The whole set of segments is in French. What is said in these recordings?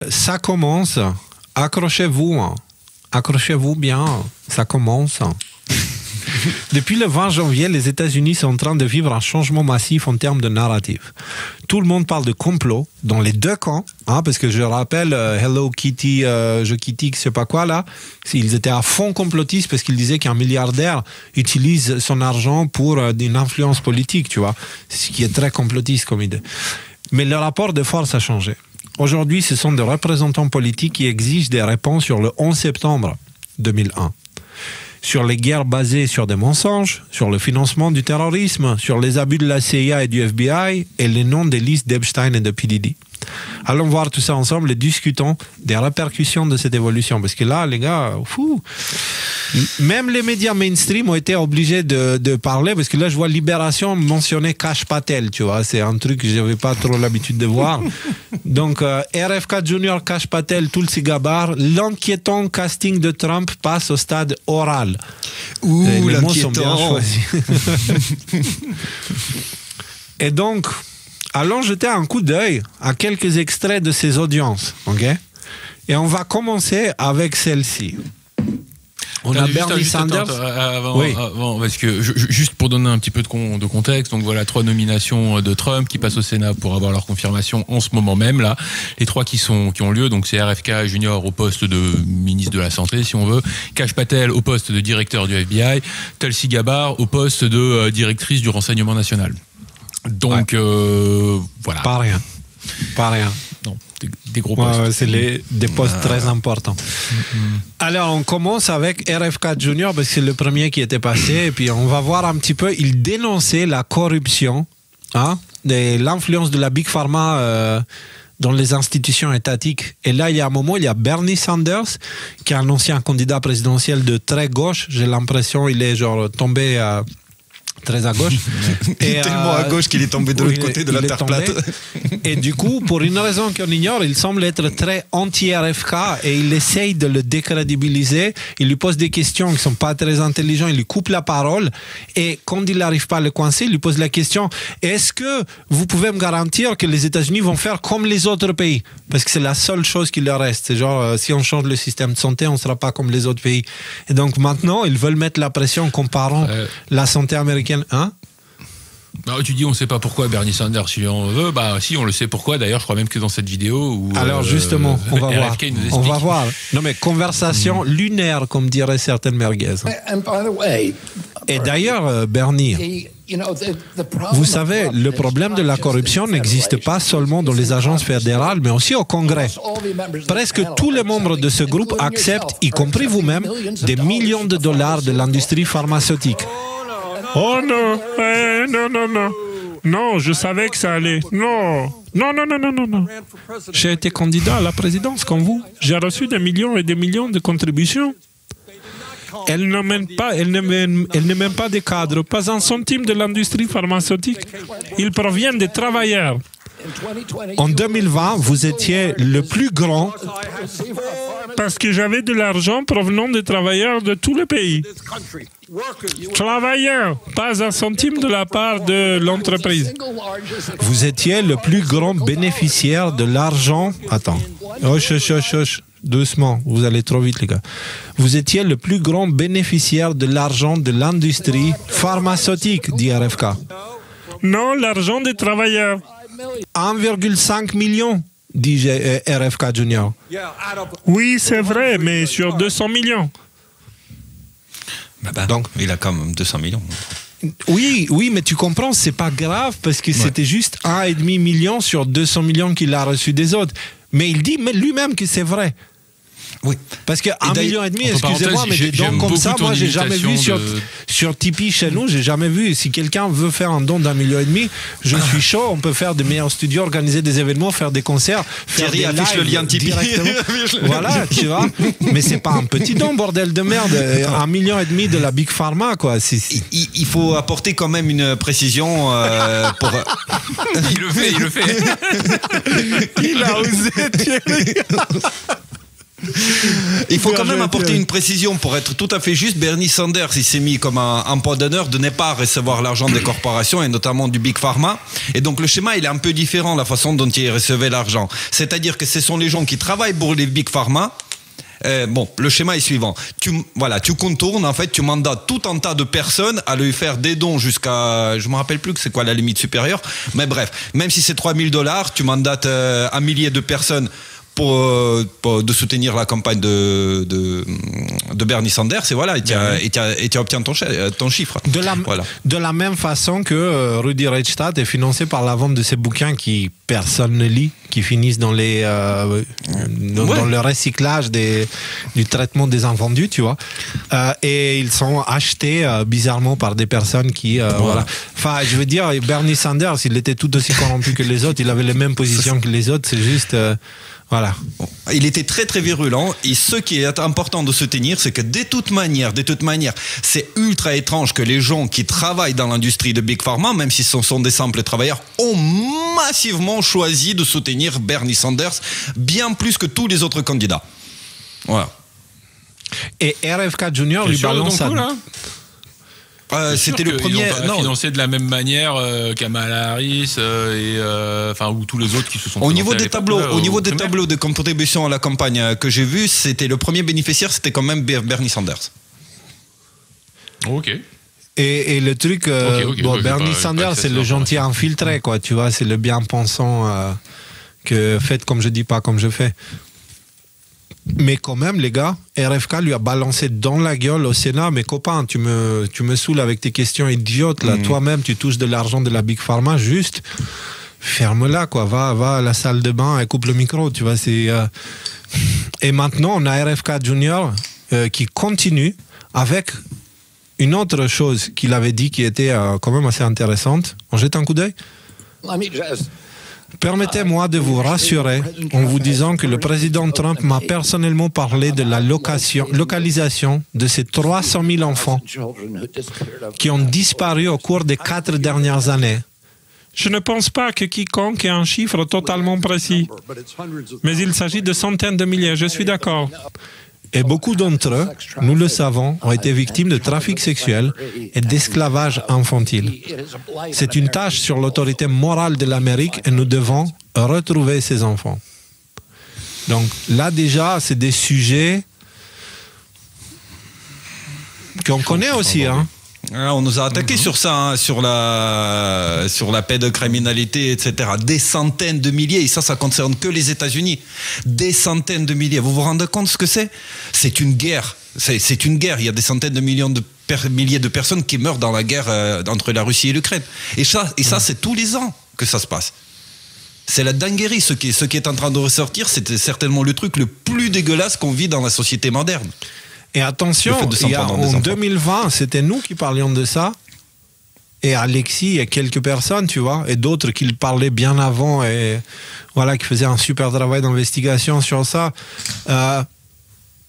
Ça commence. Accrochez-vous. Accrochez-vous bien. Ça commence. Depuis le 20 janvier, les États-Unis sont en train de vivre un changement massif en termes de narratif. Tout le monde parle de complot dans les deux camps, parce que je rappelle, Hello Kitty, je Kitty, je sais pas quoi là, ils étaient à fond complotistes parce qu'ils disaient qu'un milliardaire utilise son argent pour une influence politique, tu vois, ce qui est très complotiste comme idée. Mais le rapport de force a changé. Aujourd'hui, ce sont des représentants politiques qui exigent des réponses sur le 11 septembre 2001. Sur les guerres basées sur des mensonges, sur le financement du terrorisme, sur les abus de la CIA et du FBI et les noms des listes d'Epstein et de P. Diddy. Allons voir tout ça ensemble et discutons des répercussions de cette évolution. Parce que là, les gars, même les médias mainstream ont été obligés de parler. Parce que là, je vois Libération mentionner Kash Patel, tu vois. C'est un truc que je n'avais pas trop l'habitude de voir. Donc, RFK Junior, Kash Patel, Tulsi Gabbard, l'inquiétant casting de Trump passe au stade oral. Ouh, les mots sont bien choisis. Et donc, allons jeter un coup d'œil à quelques extraits de ces audiences, ok? Et on va commencer avec celle-ci. On a Bernie Sanders. Avant, parce que juste pour donner un petit peu de contexte, donc voilà, 3 nominations de Trump qui passent au Sénat pour avoir leur confirmation en ce moment même là. Les 3 qui ont lieu, donc c'est RFK Junior au poste de ministre de la Santé, si on veut, Kash Patel au poste de directeur du FBI, Tulsi Gabbard au poste de directrice du renseignement national. Donc voilà. Pas rien. Non, des gros postes. C'est des postes très importants. Alors, on commence avec RFK Junior parce que c'est le premier qui était passé. Et puis, on va voir un petit peu. Il dénonçait la corruption, et l'influence de la Big Pharma dans les institutions étatiques. Et là, il y a un moment, il y a Bernie Sanders, qui est un ancien candidat présidentiel de très gauche. J'ai l'impression qu'il est genre tombé très à gauche. Il est tellement à gauche qu'il est tombé de l'autre côté de la Terre plate. Et du coup, pour une raison qu'on ignore, il semble être très anti-RFK et il essaye de le décrédibiliser. Il lui pose des questions qui ne sont pas très intelligentes, il lui coupe la parole et quand il n'arrive pas à le coincer, il lui pose la question: est-ce que vous pouvez me garantir que les États-Unis vont faire comme les autres pays? Parce que c'est la seule chose qui leur reste. C'est genre, si on change le système de santé, on ne sera pas comme les autres pays. Et donc maintenant, ils veulent mettre la pression en comparant la santé américaine. Tu dis on ne sait pas pourquoi Bernie Sanders, si on veut, si on le sait pourquoi. D'ailleurs, je crois même que dans cette vidéo où alors justement, on va voir. On va voir. Non mais conversation lunaire, comme diraient certaines merguez. Et d'ailleurs, Bernie, vous savez, le problème de la corruption n'existe pas seulement dans les agences fédérales, mais aussi au Congrès. Presque tous les membres de ce groupe acceptent, y compris vous-même, des millions de dollars de l'industrie pharmaceutique. Oh non, non, je savais que ça allait. Non. J'ai été candidat à la présidence comme vous. J'ai reçu des millions et des millions de contributions. Elle ne mène pas des cadres, pas un centime de l'industrie pharmaceutique. Ils proviennent des travailleurs. En 2020, vous étiez le plus grand. Parce que j'avais de l'argent provenant des travailleurs de tous les pays. Travailleurs, pas un centime de la part de l'entreprise. Vous étiez le plus grand bénéficiaire de l'argent. Attends. Doucement, vous allez trop vite, les gars. Vous étiez le plus grand bénéficiaire de l'argent de l'industrie pharmaceutique, dit RFK. Non, l'argent des travailleurs. 1,5 million, dit RFK Junior. Oui, c'est vrai, mais sur 200 millions. Donc, il a quand même 200 millions. Oui, mais tu comprends, c'est pas grave parce que c'était juste 1,5 million sur 200 millions qu'il a reçu des autres. Mais il dit lui-même que c'est vrai. Oui. Parce que 1,5 million, excusez-moi, mais des dons comme ça, moi, j'ai jamais vu sur Tipeee chez nous, j'ai jamais vu. Si quelqu'un veut faire un don d'1,5 million, je suis chaud. On peut faire de meilleurs studios, organiser des événements, faire des concerts, faire Thierry des affiche le lien Tipeee. Voilà, tu vois. Mais c'est pas un petit don, bordel de merde. 1,5 million de la Big Pharma, quoi. Il faut apporter quand même une précision pour. Il le fait. Il a osé, Thierry. Il faut quand même apporter une précision pour être tout à fait juste. Bernie Sanders, il s'est mis comme un point d'honneur de ne pas recevoir l'argent des corporations et notamment du Big Pharma. Et donc le schéma, il est un peu différent, la façon dont il recevait l'argent. C'est-à-dire que ce sont les gens qui travaillent pour les Big Pharma. Bon, le schéma est suivant. Tu contournes, en fait, tu mandates tout un tas de personnes à lui faire des dons jusqu'à, je me rappelle plus que c'est quoi la limite supérieure, mais bref, même si c'est $3,000, tu mandates un millier de personnes de soutenir la campagne de Bernie Sanders, et voilà, et tu obtiens ton chiffre. De la même façon que Rudy Reichstadt est financé par la vente de ces bouquins qui personne ne lit, qui finissent dans dans le recyclage du traitement des invendus, tu vois. Et ils sont achetés bizarrement par des personnes qui... voilà. Enfin, je veux dire, Bernie Sanders, il était tout aussi corrompu que les autres, il avait les mêmes positions que les autres, c'est juste... Voilà. Il était très très virulent, et ce qui est important de se tenir, c'est que de toute manière, c'est ultra étrange que les gens qui travaillent dans l'industrie de Big Pharma, même si ce sont des simples travailleurs, ont massivement choisi de soutenir Bernie Sanders bien plus que tous les autres candidats. Voilà. Et RFK Jr. lui balance ça. C'était le premier. Ils n'ont pas financé de la même manière Kamala Harris ou tous les autres qui se sont. Au niveau des tableaux de contribution à la campagne que j'ai vu, c'était le premier bénéficiaire, c'était quand même Bernie Sanders. Ok. Et le truc, Bernie Sanders, c'est le gentil infiltré, quoi. Tu vois, c'est le bien-pensant que faites comme je dis, pas comme je fais. Mais quand même, les gars, RFK lui a balancé dans la gueule au Sénat, mes copains, tu me saoules avec tes questions idiotes, là. Toi-même, tu touches de l'argent de la Big Pharma, juste ferme-la, quoi. Va à la salle de bain et coupe le micro, tu vois. Et maintenant, on a RFK Jr. Qui continue avec une autre chose qu'il avait dit qui était quand même assez intéressante. On jette un coup d'œil? Permettez-moi de vous rassurer en vous disant que le président Trump m'a personnellement parlé de la localisation de ces 300 000 enfants qui ont disparu au cours des 4 dernières années. Je ne pense pas que quiconque ait un chiffre totalement précis, mais il s'agit de centaines de milliers, je suis d'accord. Et beaucoup d'entre eux, nous le savons, ont été victimes de trafic sexuel et d'esclavage infantile. C'est une tâche sur l'autorité morale de l'Amérique et nous devons retrouver ces enfants. Donc là déjà, c'est des sujets qu'on connaît aussi, hein. On nous a attaqué sur ça, hein, sur la pédocriminalité, etc. Des centaines de milliers, et ça concerne que les États-Unis. Des centaines de milliers. Vous vous rendez compte ce que c'est? C'est une guerre. C'est une guerre. Il y a des centaines de milliers de personnes qui meurent dans la guerre entre la Russie et l'Ukraine. Et ça, c'est tous les ans que ça se passe. C'est la dinguerie. Ce qui est en train de ressortir, c'était certainement le truc le plus dégueulasse qu'on vit dans la société moderne. Et attention, en 2020, c'était nous qui parlions de ça. Et Alexis et quelques personnes, tu vois, et d'autres qui le parlaient bien avant et voilà, qui faisaient un super travail d'investigation sur ça.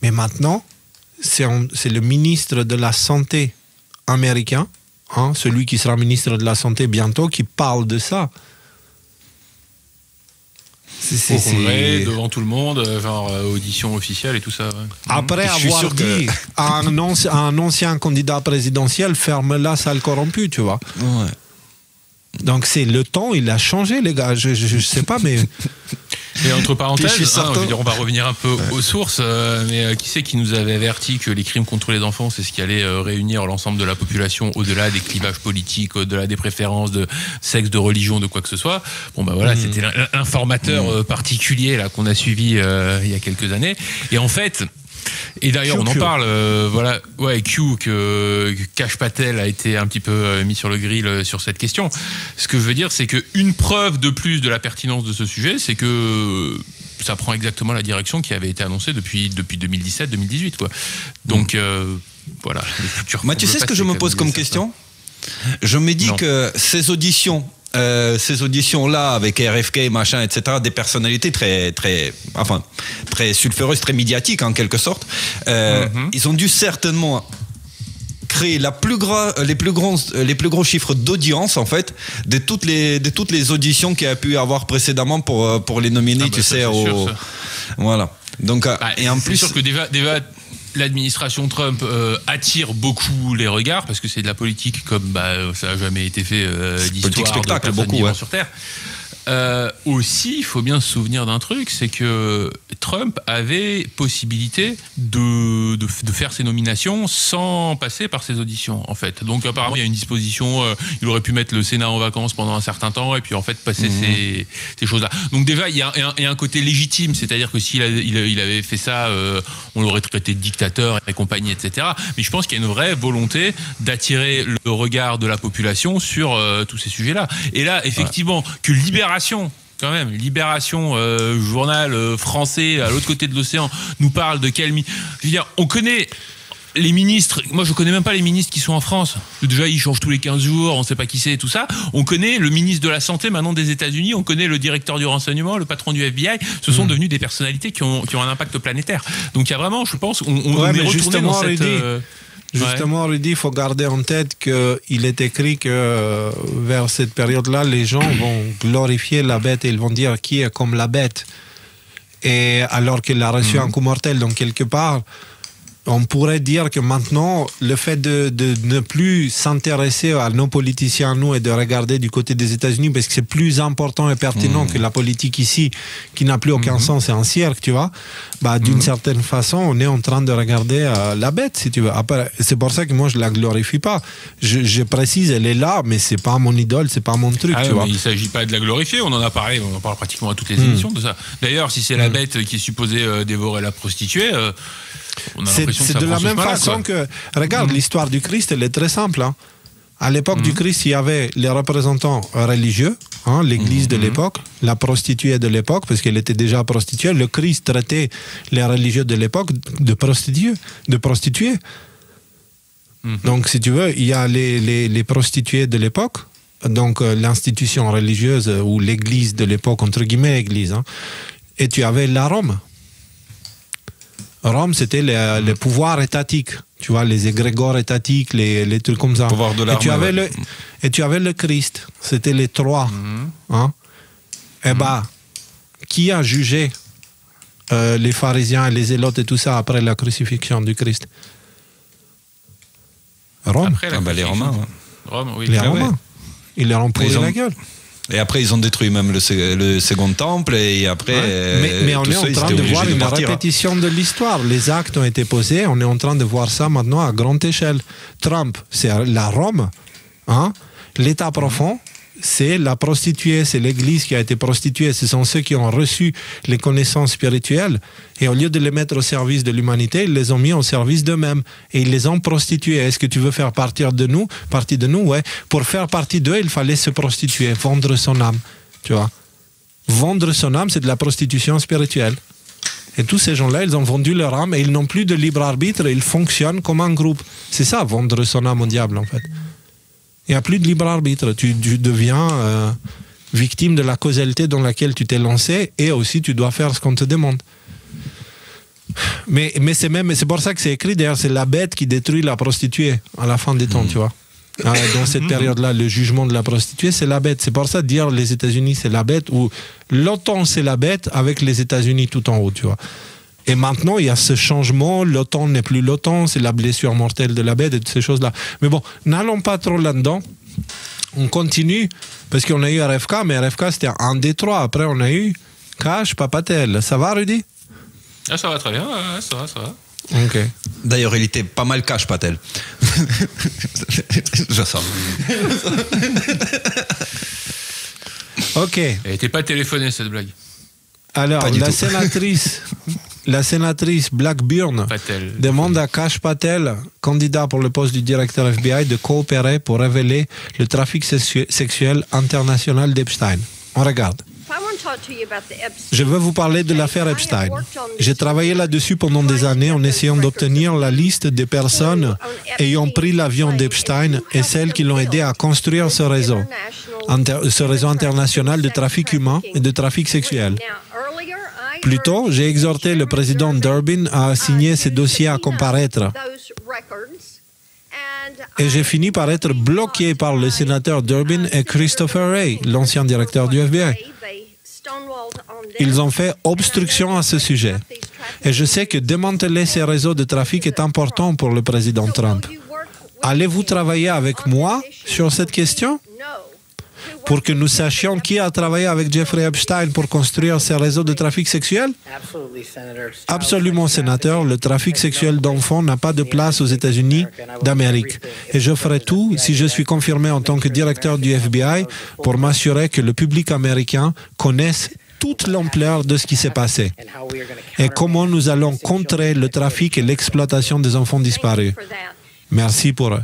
Mais maintenant, c'est le ministre de la Santé américain, hein, celui qui sera ministre de la Santé bientôt, qui parle de ça. C'est devant tout le monde, genre audition officielle et tout ça. Ouais. Après avoir dit à un ancien candidat présidentiel, ferme-la, sale corrompu, tu vois. Ouais. Donc le temps, il a changé, les gars. Je sais pas, mais... Et entre parenthèses, je veux dire, on va revenir un peu aux sources, mais qui c'est qui nous avait averti que les crimes contre les enfants, c'est ce qui allait réunir l'ensemble de la population au-delà des clivages politiques, au-delà des préférences de sexe, de religion, de quoi que ce soit. Bon, ben voilà, c'était l'informateur particulier là qu'on a suivi il y a quelques années. Et en fait... Et d'ailleurs, on en parle, Q, que Kash Patel a été un petit peu mis sur le grill sur cette question. Ce que je veux dire, c'est qu'une preuve de plus de la pertinence de ce sujet, c'est que ça prend exactement la direction qui avait été annoncée depuis 2017-2018, quoi. Donc, voilà. Moi, tu sais ce que je me pose comme question ? Je me dis que ces auditions-là, avec RFK, machin, etc., des personnalités très sulfureuses, très médiatiques, en quelque sorte, ils ont dû certainement créer les plus gros chiffres d'audience, en fait, de toutes les auditions qu'il y a pu avoir précédemment pour les nominer, voilà. Donc, et en plus, c'est sûr que déjà l'administration Trump attire beaucoup les regards parce que c'est de la politique comme ça n'a jamais été fait d'histoire spectacle, de personne beaucoup, vivant sur Terre. Aussi, il faut bien se souvenir d'un truc, c'est que Trump avait possibilité de faire ses nominations sans passer par ses auditions, en fait. Donc apparemment, il y a une disposition, il aurait pu mettre le Sénat en vacances pendant un certain temps et puis en fait passer ces choses-là. Donc déjà, il y a un côté légitime, c'est-à-dire que s'il avait fait ça, on l'aurait traité de dictateur et compagnie, etc. Mais je pense qu'il y a une vraie volonté d'attirer le regard de la population sur tous ces sujets-là. Et là, effectivement, que Libération, journal français à l'autre côté de l'océan, nous parle de quel... Je veux dire, on connaît les ministres, moi je connais même pas les ministres qui sont en France. Déjà ils changent tous les 15 jours, on sait pas qui c'est et tout ça. On connaît le ministre de la Santé maintenant des États-Unis, on connaît le directeur du renseignement, le patron du FBI. Ce sont devenus des personnalités qui ont un impact planétaire. Donc il y a vraiment, je pense, on est retourné dans cette... Justement, Rudy, il faut garder en tête qu'il est écrit que vers cette période-là, les gens vont glorifier la bête et ils vont dire qui est comme la bête. Et alors qu'il a reçu un coup mortel. Donc, quelque part, on pourrait dire que maintenant, le fait de ne plus s'intéresser à nos politiciens, nous, et de regarder du côté des États-Unis, parce que c'est plus important et pertinent que la politique ici, qui n'a plus aucun sens, c'est un cirque, tu vois. D'une certaine façon, on est en train de regarder la bête, si tu veux. Après, c'est pour ça que moi, je la glorifie pas. Je précise, elle est là, mais c'est pas mon idole, c'est pas mon truc, tu vois. Il s'agit pas de la glorifier, on en parle pratiquement à toutes les émissions de ça. D'ailleurs, si c'est la bête qui est supposée dévorer la prostituée... C'est de la même façon que... Regarde, l'histoire du Christ, elle est très simple. Hein. À l'époque du Christ, il y avait les représentants religieux, l'église de l'époque, la prostituée de l'époque, parce qu'elle était déjà prostituée. Le Christ traitait les religieux de l'époque de prostituées. Donc, si tu veux, il y a les prostituées de l'époque, donc l'institution religieuse ou l'église de l'époque, entre guillemets, église. Et tu avais la Rome. Rome, c'était le pouvoir étatique, tu vois, les égrégores étatiques, les trucs comme ça. Pouvoir de l'armée. Et tu avais le Christ, c'était les trois. Qui a jugé les pharisiens, les zélotes et tout ça après la crucifixion du Christ? Rome. Les Romains. Rome, oui. Les Romains. Ils leur ont pourri la gueule. Et après, ils ont détruit même le second temple. Et après, mais on est en train de voir une répétition de l'histoire. Les actes ont été posés. On est en train de voir ça maintenant à grande échelle. Trump, c'est la Rome. L'État profond, c'est la prostituée. C'est l'Église qui a été prostituée. Ce sont ceux qui ont reçu les connaissances spirituelles. Et au lieu de les mettre au service de l'humanité, ils les ont mis au service d'eux-mêmes. Et ils les ont prostitués. Est-ce que tu veux faire partie de nous? Ouais. Pour faire partie d'eux, il fallait se prostituer, vendre son âme. Tu vois? Vendre son âme, c'est de la prostitution spirituelle. Et tous ces gens-là, ils ont vendu leur âme et ils n'ont plus de libre arbitre. Ils fonctionnent comme un groupe. C'est ça, vendre son âme au diable, en fait. Il n'y a plus de libre arbitre. Tu deviens victime de la causalité dans laquelle tu t'es lancé et aussi tu dois faire ce qu'on te demande. Mais c'est pour ça que c'est écrit, d'ailleurs, c'est la bête qui détruit la prostituée à la fin des temps, tu vois. Dans cette période-là, le jugement de la prostituée, c'est la bête. C'est pour ça dire les États-Unis, c'est la bête, ou l'OTAN, c'est la bête, avec les États-Unis tout en haut, tu vois. Et maintenant, il y a ce changement, l'OTAN n'est plus l'OTAN, c'est la blessure mortelle de la bête et toutes ces choses-là. Mais bon, n'allons pas trop là-dedans. On continue, parce qu'on a eu RFK, mais RFK, c'était un des trois. Après, on a eu Kash Patel. Ça va, Rudy? Ça va très bien, ça va. Ok. D'ailleurs, il était pas mal Kash Patel. Je sens. Ok. Elle n'était pas téléphonée, cette blague. Alors, la sénatrice Blackburn demande à Kash Patel, candidat pour le poste du directeur FBI, de coopérer pour révéler le trafic sexuel international d'Epstein. On regarde. Je veux vous parler de l'affaire Epstein. J'ai travaillé là-dessus pendant des années en essayant d'obtenir la liste des personnes ayant pris l'avion d'Epstein et celles qui l'ont aidé à construire ce réseau international de trafic humain et de trafic sexuel. Plus tôt, j'ai exhorté le président Durbin à signer ces dossiers à comparaître. Et j'ai fini par être bloqué par le sénateur Durbin et Christopher Wray, l'ancien directeur du FBI. Ils ont fait obstruction à ce sujet. Et je sais que démanteler ces réseaux de trafic est important pour le président Trump. Allez-vous travailler avec moi sur cette question pour que nous sachions qui a travaillé avec Jeffrey Epstein pour construire ces réseaux de trafic sexuel? Absolument, sénateur. Le trafic sexuel d'enfants n'a pas de place aux États-Unis d'Amérique. Et je ferai tout, si je suis confirmé en tant que directeur du FBI, pour m'assurer que le public américain connaisse toute l'ampleur de ce qui s'est passé et comment nous allons contrer le trafic et l'exploitation des enfants disparus. Merci pour eux.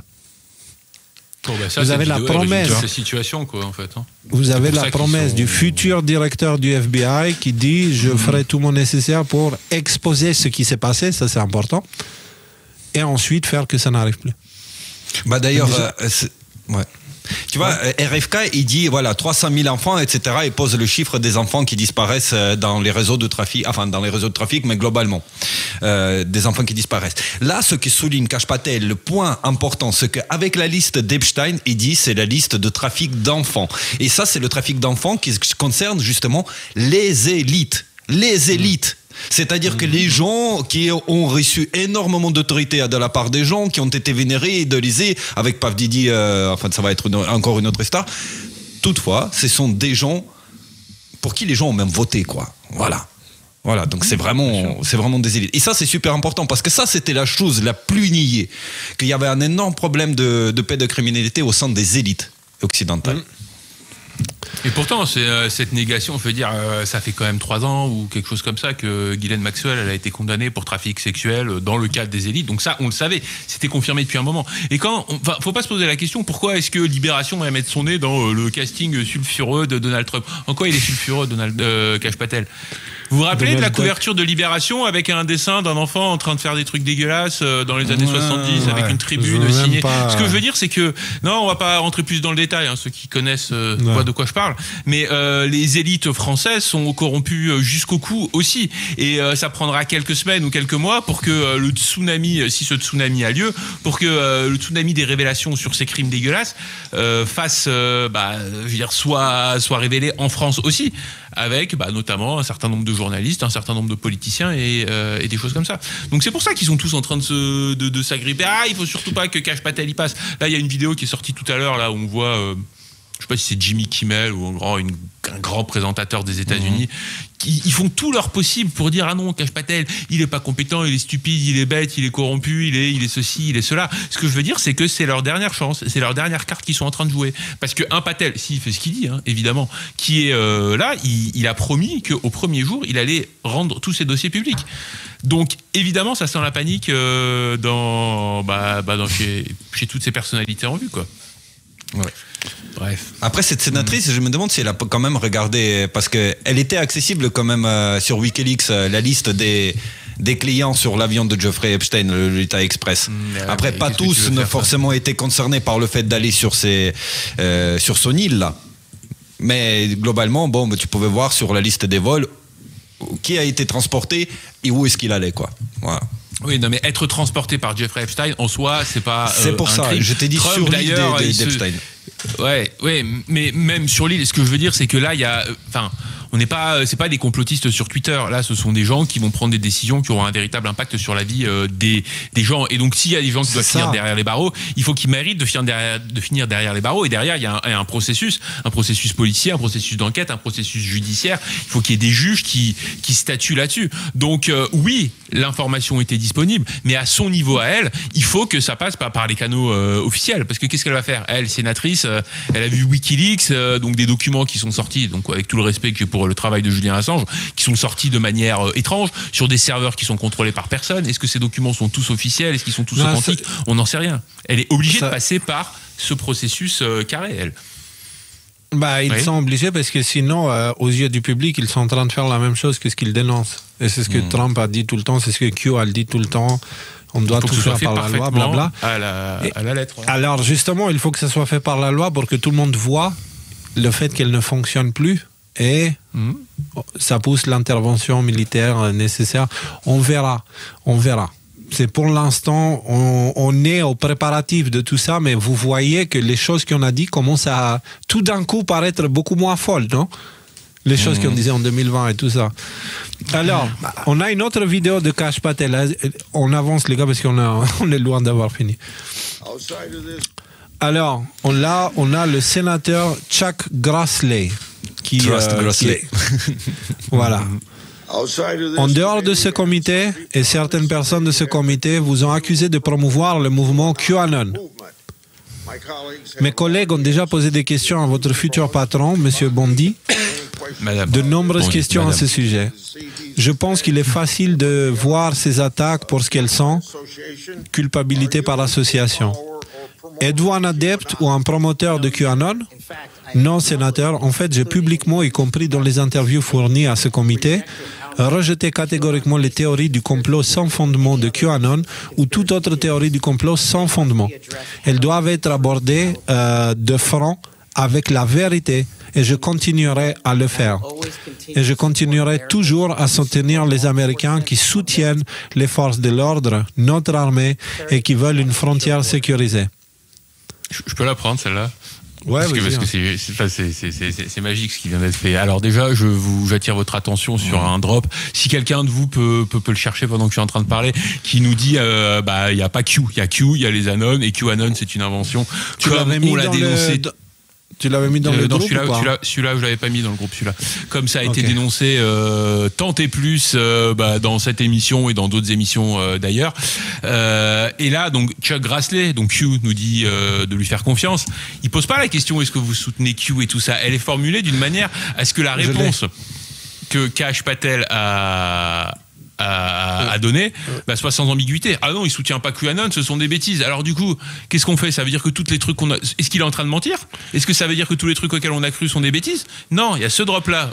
Bon, bah ça, vous avez la promesse. De cette situation, quoi, en fait, hein. Vous avez la promesse du futur directeur du FBI qui dit je ferai tout mon nécessaire pour exposer ce qui s'est passé, ça c'est important, et ensuite faire que ça n'arrive plus. Bah d'ailleurs, ouais. Tu vois, RFK, il dit, voilà, 300 000 enfants, etc. Il pose le chiffre des enfants qui disparaissent dans les réseaux de trafic, enfin, dans les réseaux de trafic, mais globalement, des enfants qui disparaissent. Là, ce que souligne Kash Patel, le point important, c'est qu'avec la liste d'Epstein, il dit, c'est la liste de trafic d'enfants. Et ça, c'est le trafic d'enfants qui concerne justement les élites. Les élites. C'est-à-dire que les gens qui ont reçu énormément d'autorité de la part des gens, qui ont été vénérés, idolisés, avec Puff Diddy, enfin ça va être encore une autre star. Toutefois, ce sont des gens pour qui les gens ont même voté, quoi. Voilà. Voilà, donc c'est vraiment des élites. Et ça, c'est super important, parce que ça, c'était la chose la plus niée. Qu'il y avait un énorme problème de pédocriminalité au sein des élites occidentales. Et pourtant, cette négation, je veux dire, ça fait quand même 3 ans ou quelque chose comme ça que Ghislaine Maxwell, elle a été condamnée pour trafic sexuel dans le cadre des élites. Donc ça, on le savait, c'était confirmé depuis un moment. Et faut pas se poser la question, pourquoi est-ce que Libération va mettre son nez dans le casting sulfureux de Donald Trump? En quoi il est sulfureux, Kash Patel? Vous vous rappelez de la couverture de Libération avec un dessin d'un enfant en train de faire des trucs dégueulasses dans les années 70 avec une tribune signée? Ce que je veux dire, c'est que, non, on va pas rentrer plus dans le détail, hein, ceux qui connaissent voient de quoi je parle, mais les élites françaises sont corrompues jusqu'au cou aussi. Et ça prendra quelques semaines ou quelques mois pour que le tsunami, si ce tsunami a lieu, pour que le tsunami des révélations sur ces crimes dégueulasses fasse, je veux dire, soit révélé en France aussi, avec notamment un certain nombre de journalistes, un certain nombre de politiciens et des choses comme ça. Donc c'est pour ça qu'ils sont tous en train de s'agripper. Ah, il faut surtout pas que Kash Patel y passe. Là, il y a une vidéo qui est sortie tout à l'heure, là où on voit, je sais pas si c'est Jimmy Kimmel ou un grand présentateur des États-Unis, ils font tout leur possible pour dire ah non, Kash Patel, il est pas compétent, il est stupide, il est bête, il est corrompu, il est ceci, il est cela. Ce que je veux dire, c'est que c'est leur dernière chance, c'est leur dernière carte qu'ils sont en train de jouer. Parce que un Patel, s'il fait ce qu'il dit, hein, évidemment, qui est là, il a promis qu'au premier jour, il allait rendre tous ses dossiers publics. Donc évidemment, ça sent la panique chez toutes ces personnalités en vue, quoi. Ouais. Bref. Après, cette sénatrice, je me demande si elle a quand même regardé, parce qu'elle était accessible quand même sur Wikileaks, la liste des clients sur l'avion de Jeffrey Epstein, le Lolita Express. Après, pas tous ne forcément été concernés par le fait d'aller sur son île là. Mais globalement, tu pouvais voir sur la liste des vols qui a été transporté et où est-ce qu'il allait, quoi. Voilà. Oui, non, mais être transporté par Jeffrey Epstein, en soi, c'est pas. C'est pour ça, crime. je t'ai dit Trump, sur l'île d'Epstein. Ouais, mais même sur l'île, ce que je veux dire, c'est que là, il y a. On n'est pas, c'est pas des complotistes sur Twitter. Là, ce sont des gens qui vont prendre des décisions qui auront un véritable impact sur la vie des gens. Et donc, s'il y a des gens qui doivent finir derrière les barreaux, il faut qu'ils méritent de finir derrière les barreaux. Et derrière, il y a un processus policier, un processus d'enquête, un processus judiciaire. Il faut qu'il y ait des juges qui statuent là-dessus. Donc, oui, l'information était disponible, mais à son niveau à elle, il faut que ça passe par les canaux officiels. Parce que qu'est-ce qu'elle va faire? Elle, sénatrice, elle a vu Wikileaks, donc des documents qui sont sortis, donc avec tout le respect que j'ai pour le travail de Julian Assange, qui sont sortis de manière étrange sur des serveurs qui sont contrôlés par personne. Est-ce que ces documents sont tous officiels? Est-ce qu'ils sont tous authentiques? On n'en sait rien. Elle est obligée de passer par ce processus carré, elle. Ils sont obligés parce que sinon, aux yeux du public, ils sont en train de faire la même chose que ce qu'ils dénoncent. Et c'est ce que Trump a dit tout le temps, c'est ce que Q a dit tout le temps. On doit tout faire par la loi, blabla. À la lettre. Ouais. Alors justement, il faut que ça soit fait par la loi pour que tout le monde voit le fait qu'elle ne fonctionne plus. Et ça pousse l'intervention militaire nécessaire. On verra. C'est pour l'instant, on est au préparatif de tout ça, mais vous voyez que les choses qu'on a dit commencent à tout d'un coup paraître beaucoup moins folles, non? Les choses qu'on disait en 2020 et tout ça. Alors, on a une autre vidéo de Kash Patel. On avance, les gars, parce on est loin d'avoir fini. Alors, on a le sénateur Chuck Grassley. Voilà. En dehors de ce comité, et certaines personnes de ce comité vous ont accusé de promouvoir le mouvement QAnon. Mes collègues ont déjà posé des questions à votre futur patron, M. Bondi. De nombreuses questions à ce sujet. Je pense qu'il est facile de voir ces attaques pour ce qu'elles sont, culpabilité par association. Êtes-vous un adepte ou un promoteur de QAnon? Non, sénateur. En fait, j'ai publiquement, y compris dans les interviews fournies à ce comité, rejeté catégoriquement les théories du complot sans fondement de QAnon ou toute autre théorie du complot sans fondement. Elles doivent être abordées de front avec la vérité. Et je continuerai à le faire. Et je continuerai toujours à soutenir les Américains qui soutiennent les forces de l'ordre, notre armée, et qui veulent une frontière sécurisée. Je peux la prendre, celle-là? Ouais, parce que c'est magique ce qui vient d'être fait. Alors déjà, j'attire votre attention sur un drop. Si quelqu'un de vous peut le chercher pendant que je suis en train de parler, qui nous dit, il n'y a pas Q, il y a Q, il y a les Anon, et QAnon, c'est une invention. Comme on l'a dénoncé. Tu l'avais mis dans le groupe celui-là, je l'avais pas mis dans le groupe, celui-là. Comme ça a été dénoncé tant et plus dans cette émission et dans d'autres émissions d'ailleurs. Et là, donc Chuck Grassley, donc Q nous dit de lui faire confiance. Il pose pas la question est-ce que vous soutenez Q et tout ça. Elle est formulée d'une manière à ce que la réponse que Kash Patel a donné, soit sans ambiguïté. Ah non, il soutient pas QAnon, ce sont des bêtises. Alors du coup, qu'est-ce qu'on fait? Ça veut dire que tous les trucs qu'on a... Est-ce qu'il est en train de mentir? Est-ce que ça veut dire que tous les trucs auxquels on a cru sont des bêtises? Non, il y a ce drop-là,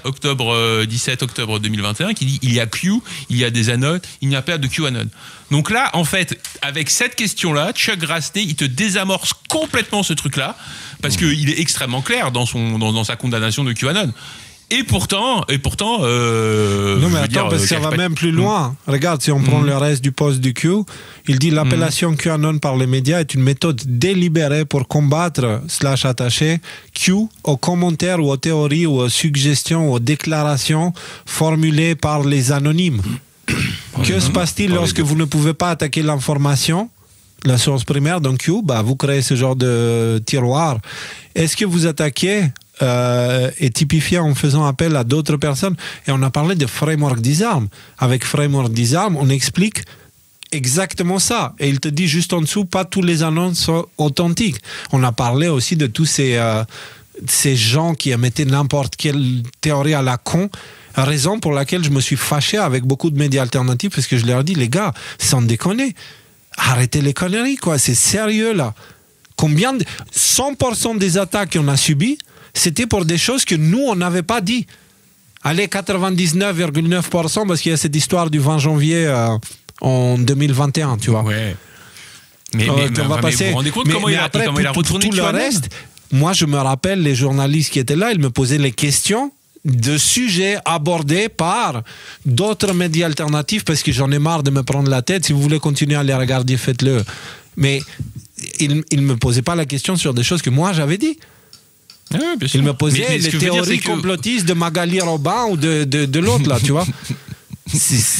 17 octobre 2021, qui dit il y a Q, il y a des Anon, il n'y a pas de QAnon. Donc là, en fait, avec cette question-là, Chuck Grassley, il te désamorce complètement ce truc-là, parce qu'il est extrêmement clair dans sa condamnation de QAnon. Et pourtant, non mais attends, parce que ça va même plus loin. Regarde, si on prend le reste du post du Q, il dit l'appellation QAnon par les médias est une méthode délibérée pour combattre / attacher Q aux commentaires ou aux théories ou aux suggestions ou aux déclarations formulées par les anonymes. Que se passe-t-il lorsque vous ne pouvez pas attaquer l'information, la source primaire, donc Q, vous créez ce genre de tiroir. Est-ce que vous attaquez est typifié en faisant appel à d'autres personnes? Et on a parlé de Framework Disarm. Avec Framework Disarm, on explique exactement ça. Et il te dit juste en dessous, pas tous les annonces sont authentiques. On a parlé aussi de tous ces gens qui émettaient n'importe quelle théorie à la con. Raison pour laquelle je me suis fâché avec beaucoup de médias alternatifs, parce que je leur dis, les gars, sans déconner, arrêtez les conneries, quoi. C'est sérieux, là. 100% des attaques qu'on a subies, c'était pour des choses que nous, on n'avait pas dit. Allez, 99,9%, parce qu'il y a cette histoire du 20 janvier en 2021, tu vois. Ouais. Mais vous vous rendez compte comment il a retourné tout le reste? Moi, je me rappelle, les journalistes qui étaient là, ils me posaient les questions de sujets abordés par d'autres médias alternatifs, parce que j'en ai marre de me prendre la tête. Si vous voulez continuer à les regarder, faites-le. Mais ils ne me posaient pas la question sur des choses que moi, j'avais dit. Ah, il me posait les théories complotistes de Magali Robin ou de l'autre, là, tu vois.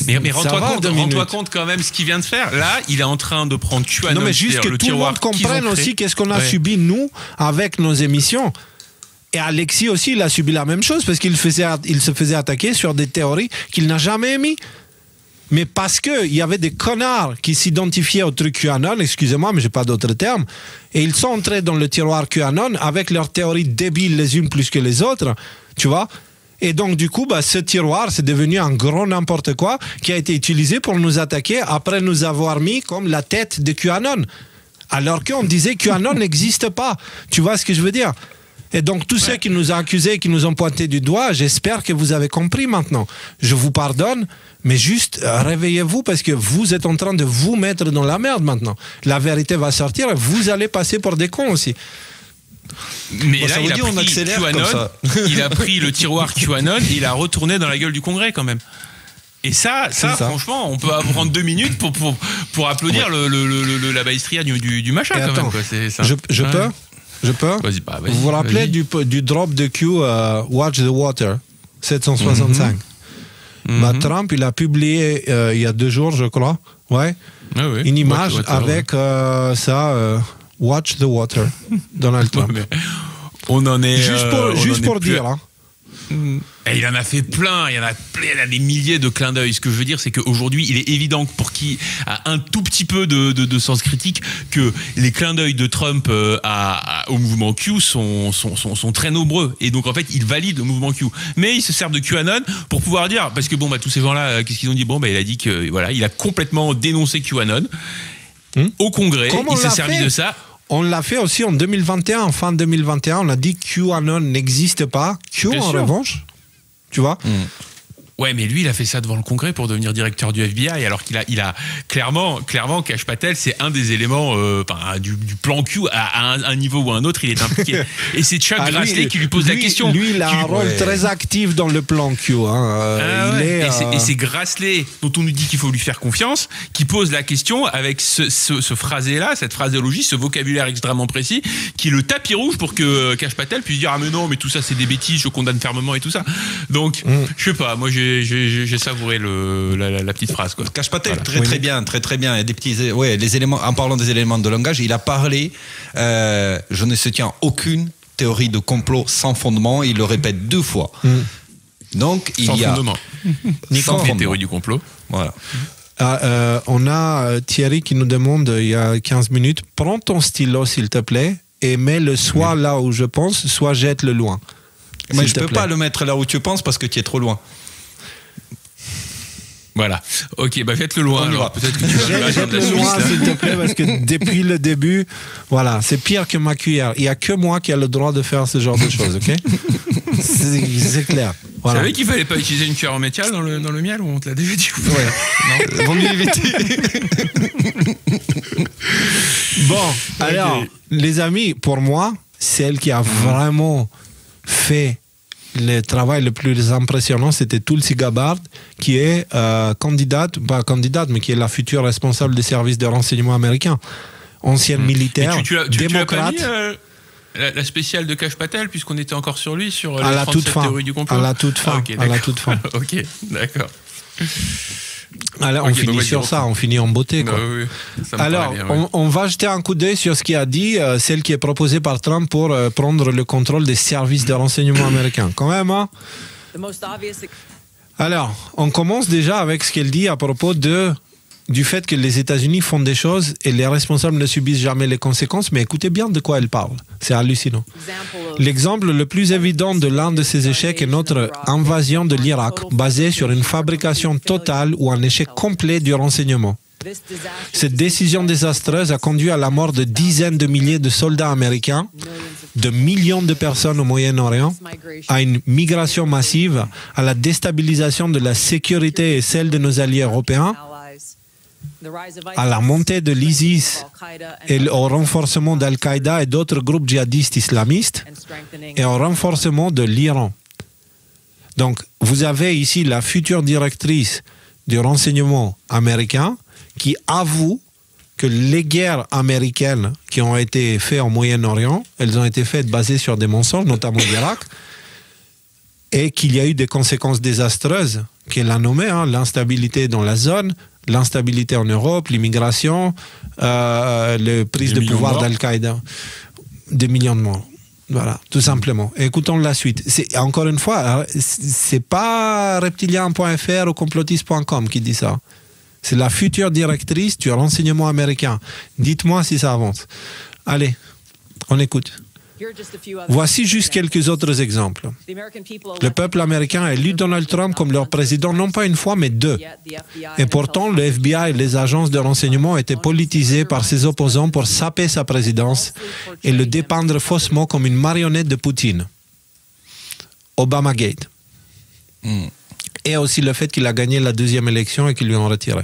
Mais rends-toi compte quand même ce qu'il vient de faire. Là, il est en train de prendre QAnon. Non, mais juste que tout le monde comprenne aussi qu'est-ce qu'on a subi, nous, avec nos émissions. Et Alexis aussi, il a subi la même chose, parce qu'il se faisait attaquer sur des théories qu'il n'a jamais émises. Mais parce qu'il y avait des connards qui s'identifiaient au truc QAnon, excusez-moi, mais je n'ai pas d'autres termes, et ils sont entrés dans le tiroir QAnon avec leurs théories débiles les unes plus que les autres, tu vois. Et donc, du coup, ce tiroir, c'est devenu un gros n'importe quoi qui a été utilisé pour nous attaquer après nous avoir mis comme la tête de QAnon. Alors qu'on disait que QAnon n'existe pas. Tu vois ce que je veux dire? Et donc, tous ceux qui nous ont accusés, qui nous ont pointé du doigt, j'espère que vous avez compris maintenant. Je vous pardonne, mais juste réveillez-vous, parce que vous êtes en train de vous mettre dans la merde maintenant. La vérité va sortir et vous allez passer pour des cons aussi. Mais là, il a pris le tiroir QAnon et il a retourné dans la gueule du Congrès quand même. Et ça, franchement, on peut prendre 2 minutes pour applaudir la baïstria du machin quand même. Quoi. Ça. Je peux? Vas-y, vous vous rappelez du drop de Q, Watch the Water? 765. Bah, Trump, il a publié il y a 2 jours, je crois, une image avec ça, Watch the Water, Donald Trump. On en est... Juste pour dire, hein. Et il en a fait plein, il y en a des milliers de clins d'œil. Ce que je veux dire, c'est qu'aujourd'hui, il est évident que pour qui a un tout petit peu de sens critique, que les clins d'œil de Trump au mouvement Q sont très nombreux. Et donc, en fait, il valide le mouvement Q. Mais il se sert de QAnon pour pouvoir dire, parce que bon, bah, tous ces gens-là, qu'est-ce qu'ils ont dit? Bon, bah, il a dit que, voilà, il a complètement dénoncé QAnon au Congrès. Il s'est servi de ça. On l'a fait aussi en 2021, en fin 2021, on a dit que QAnon n'existe pas. En revanche, tu vois. Ouais, mais lui, il a fait ça devant le Congrès pour devenir directeur du FBI, alors qu'il a clairement, Kash Patel, c'est un des éléments du plan Q à un niveau ou à un autre, il est impliqué. Et c'est Chuck Grassley qui lui pose la question. Lui, il a un rôle très actif dans le plan Q. Et c'est Grassley, dont on nous dit qu'il faut lui faire confiance, qui pose la question avec ce phrasé-là, cette phraséologie, ce vocabulaire extrêmement précis, qui est le tapis rouge pour que Kash Patel puisse dire « Ah mais non, mais tout ça c'est des bêtises, je condamne fermement et tout ça ». Donc, je sais pas, moi j'ai savouré la petite phrase, quoi. Kash Patel, voilà. Très bien. Il y a des petits, les éléments. En parlant des éléments de langage, il a parlé. Je ne soutiens aucune théorie de complot sans fondement. Il le répète 2 fois. Donc il y a fondement. Sans théorie du complot. Voilà. On a Thierry qui nous demande il y a 15 minutes. Prends ton stylo, s'il te plaît, et mets-le soit là où je pense, soit jette-le loin. Mais je peux pas le mettre là où tu penses parce que tu es trop loin. Voilà. Ok, bah jette-le loin. Alors peut-être que tu vas jette-le loin, s'il te plaît, parce que depuis le début, voilà, c'est pire que ma cuillère. Il n'y a que moi qui a le droit de faire ce genre de choses, ok? C'est clair. Voilà. Vous savez qu'il fallait pas utiliser une cuillère en métal dans le miel, ou on te l'a déjà dit? Non, vaut mieux éviter. Bon, alors, les amis, pour moi, celle qui a vraiment fait le travail le plus impressionnant, c'était Tulsi Gabbard, qui est pas candidate, mais qui est la future responsable des services de renseignement américains. Ancienne militaire, démocrate. Tu as pas mis la spéciale de Kash Patel, puisqu'on était encore sur lui, sur à les la 37 théories du complot. À la toute fin. Okay, à la toute fin. Ok, d'accord. Alors, on finit sur ça, on finit en beauté, quoi. Oui, alors, bien, ouais. on va jeter un coup d'œil sur ce qu'il a dit, celle qui est proposée par Trump pour prendre le contrôle des services de renseignement américains. Quand même, hein? Alors, on commence déjà avec ce qu'elle dit à propos du fait que les États-Unis font des choses et les responsables ne subissent jamais les conséquences, mais écoutez bien de quoi elle parle. C'est hallucinant. L'exemple le plus évident de l'un de ces échecs est notre invasion de l'Irak, basée sur une fabrication totale ou un échec complet du renseignement. Cette décision désastreuse a conduit à la mort de dizaines de milliers de soldats américains, de millions de personnes au Moyen-Orient, à une migration massive, à la déstabilisation de la sécurité et celle de nos alliés européens, à la montée de l'ISIS et au renforcement d'Al-Qaïda et d'autres groupes djihadistes islamistes et au renforcement de l'Iran. Donc, vous avez ici la future directrice du renseignement américain qui avoue que les guerres américaines qui ont été faites au Moyen-Orient, elles ont été faites basées sur des mensonges, notamment l'Irak, et qu'il y a eu des conséquences désastreuses qu'elle a nommées, l'instabilité dans la zone, l'instabilité en Europe, l'immigration, la prise de pouvoir d'Al-Qaïda, des millions de morts. Voilà, tout simplement. Écoutons la suite. Encore une fois, c'est pas reptilien.fr ou complotiste.com qui dit ça. C'est la future directrice du renseignement américain. Dites-moi si ça avance. Allez, on écoute. Voici juste quelques autres exemples. Le peuple américain a élu Donald Trump comme leur président non pas une fois, mais 2. Et pourtant, le FBI et les agences de renseignement étaient politisées par ses opposants pour saper sa présidence et le dépeindre faussement comme une marionnette de Poutine. Obamagate. Et aussi le fait qu'il a gagné la 2e élection et qu'ils lui ont retiré.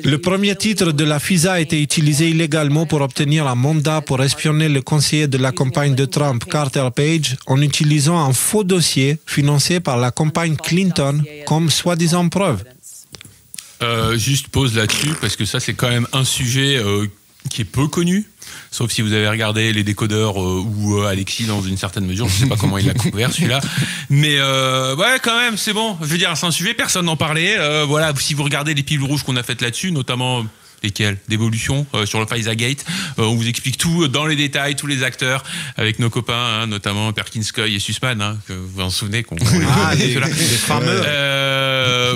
Le premier titre de la FISA a été utilisé illégalement pour obtenir un mandat pour espionner le conseiller de la campagne de Trump, Carter Page, en utilisant un faux dossier financé par la campagne Clinton comme soi-disant preuve. Juste pause là-dessus, parce que ça c'est quand même un sujet qui est peu connu, sauf si vous avez regardé Les Décodeurs ou Alexis dans une certaine mesure. Je ne sais pas comment il l'a couvert celui-là, mais ouais, quand même, c'est bon. Je veux dire, c'est un sujet, personne n'en parlait. Voilà, si vous regardez les piles rouges qu'on a faites là-dessus, notamment lesquelles d'évolution sur le FISA-Gate, on vous explique tout dans les détails, tous les acteurs, avec nos copains, hein, notamment Perkins Coy et Sussman, hein, que vous vous en souvenez les fameux.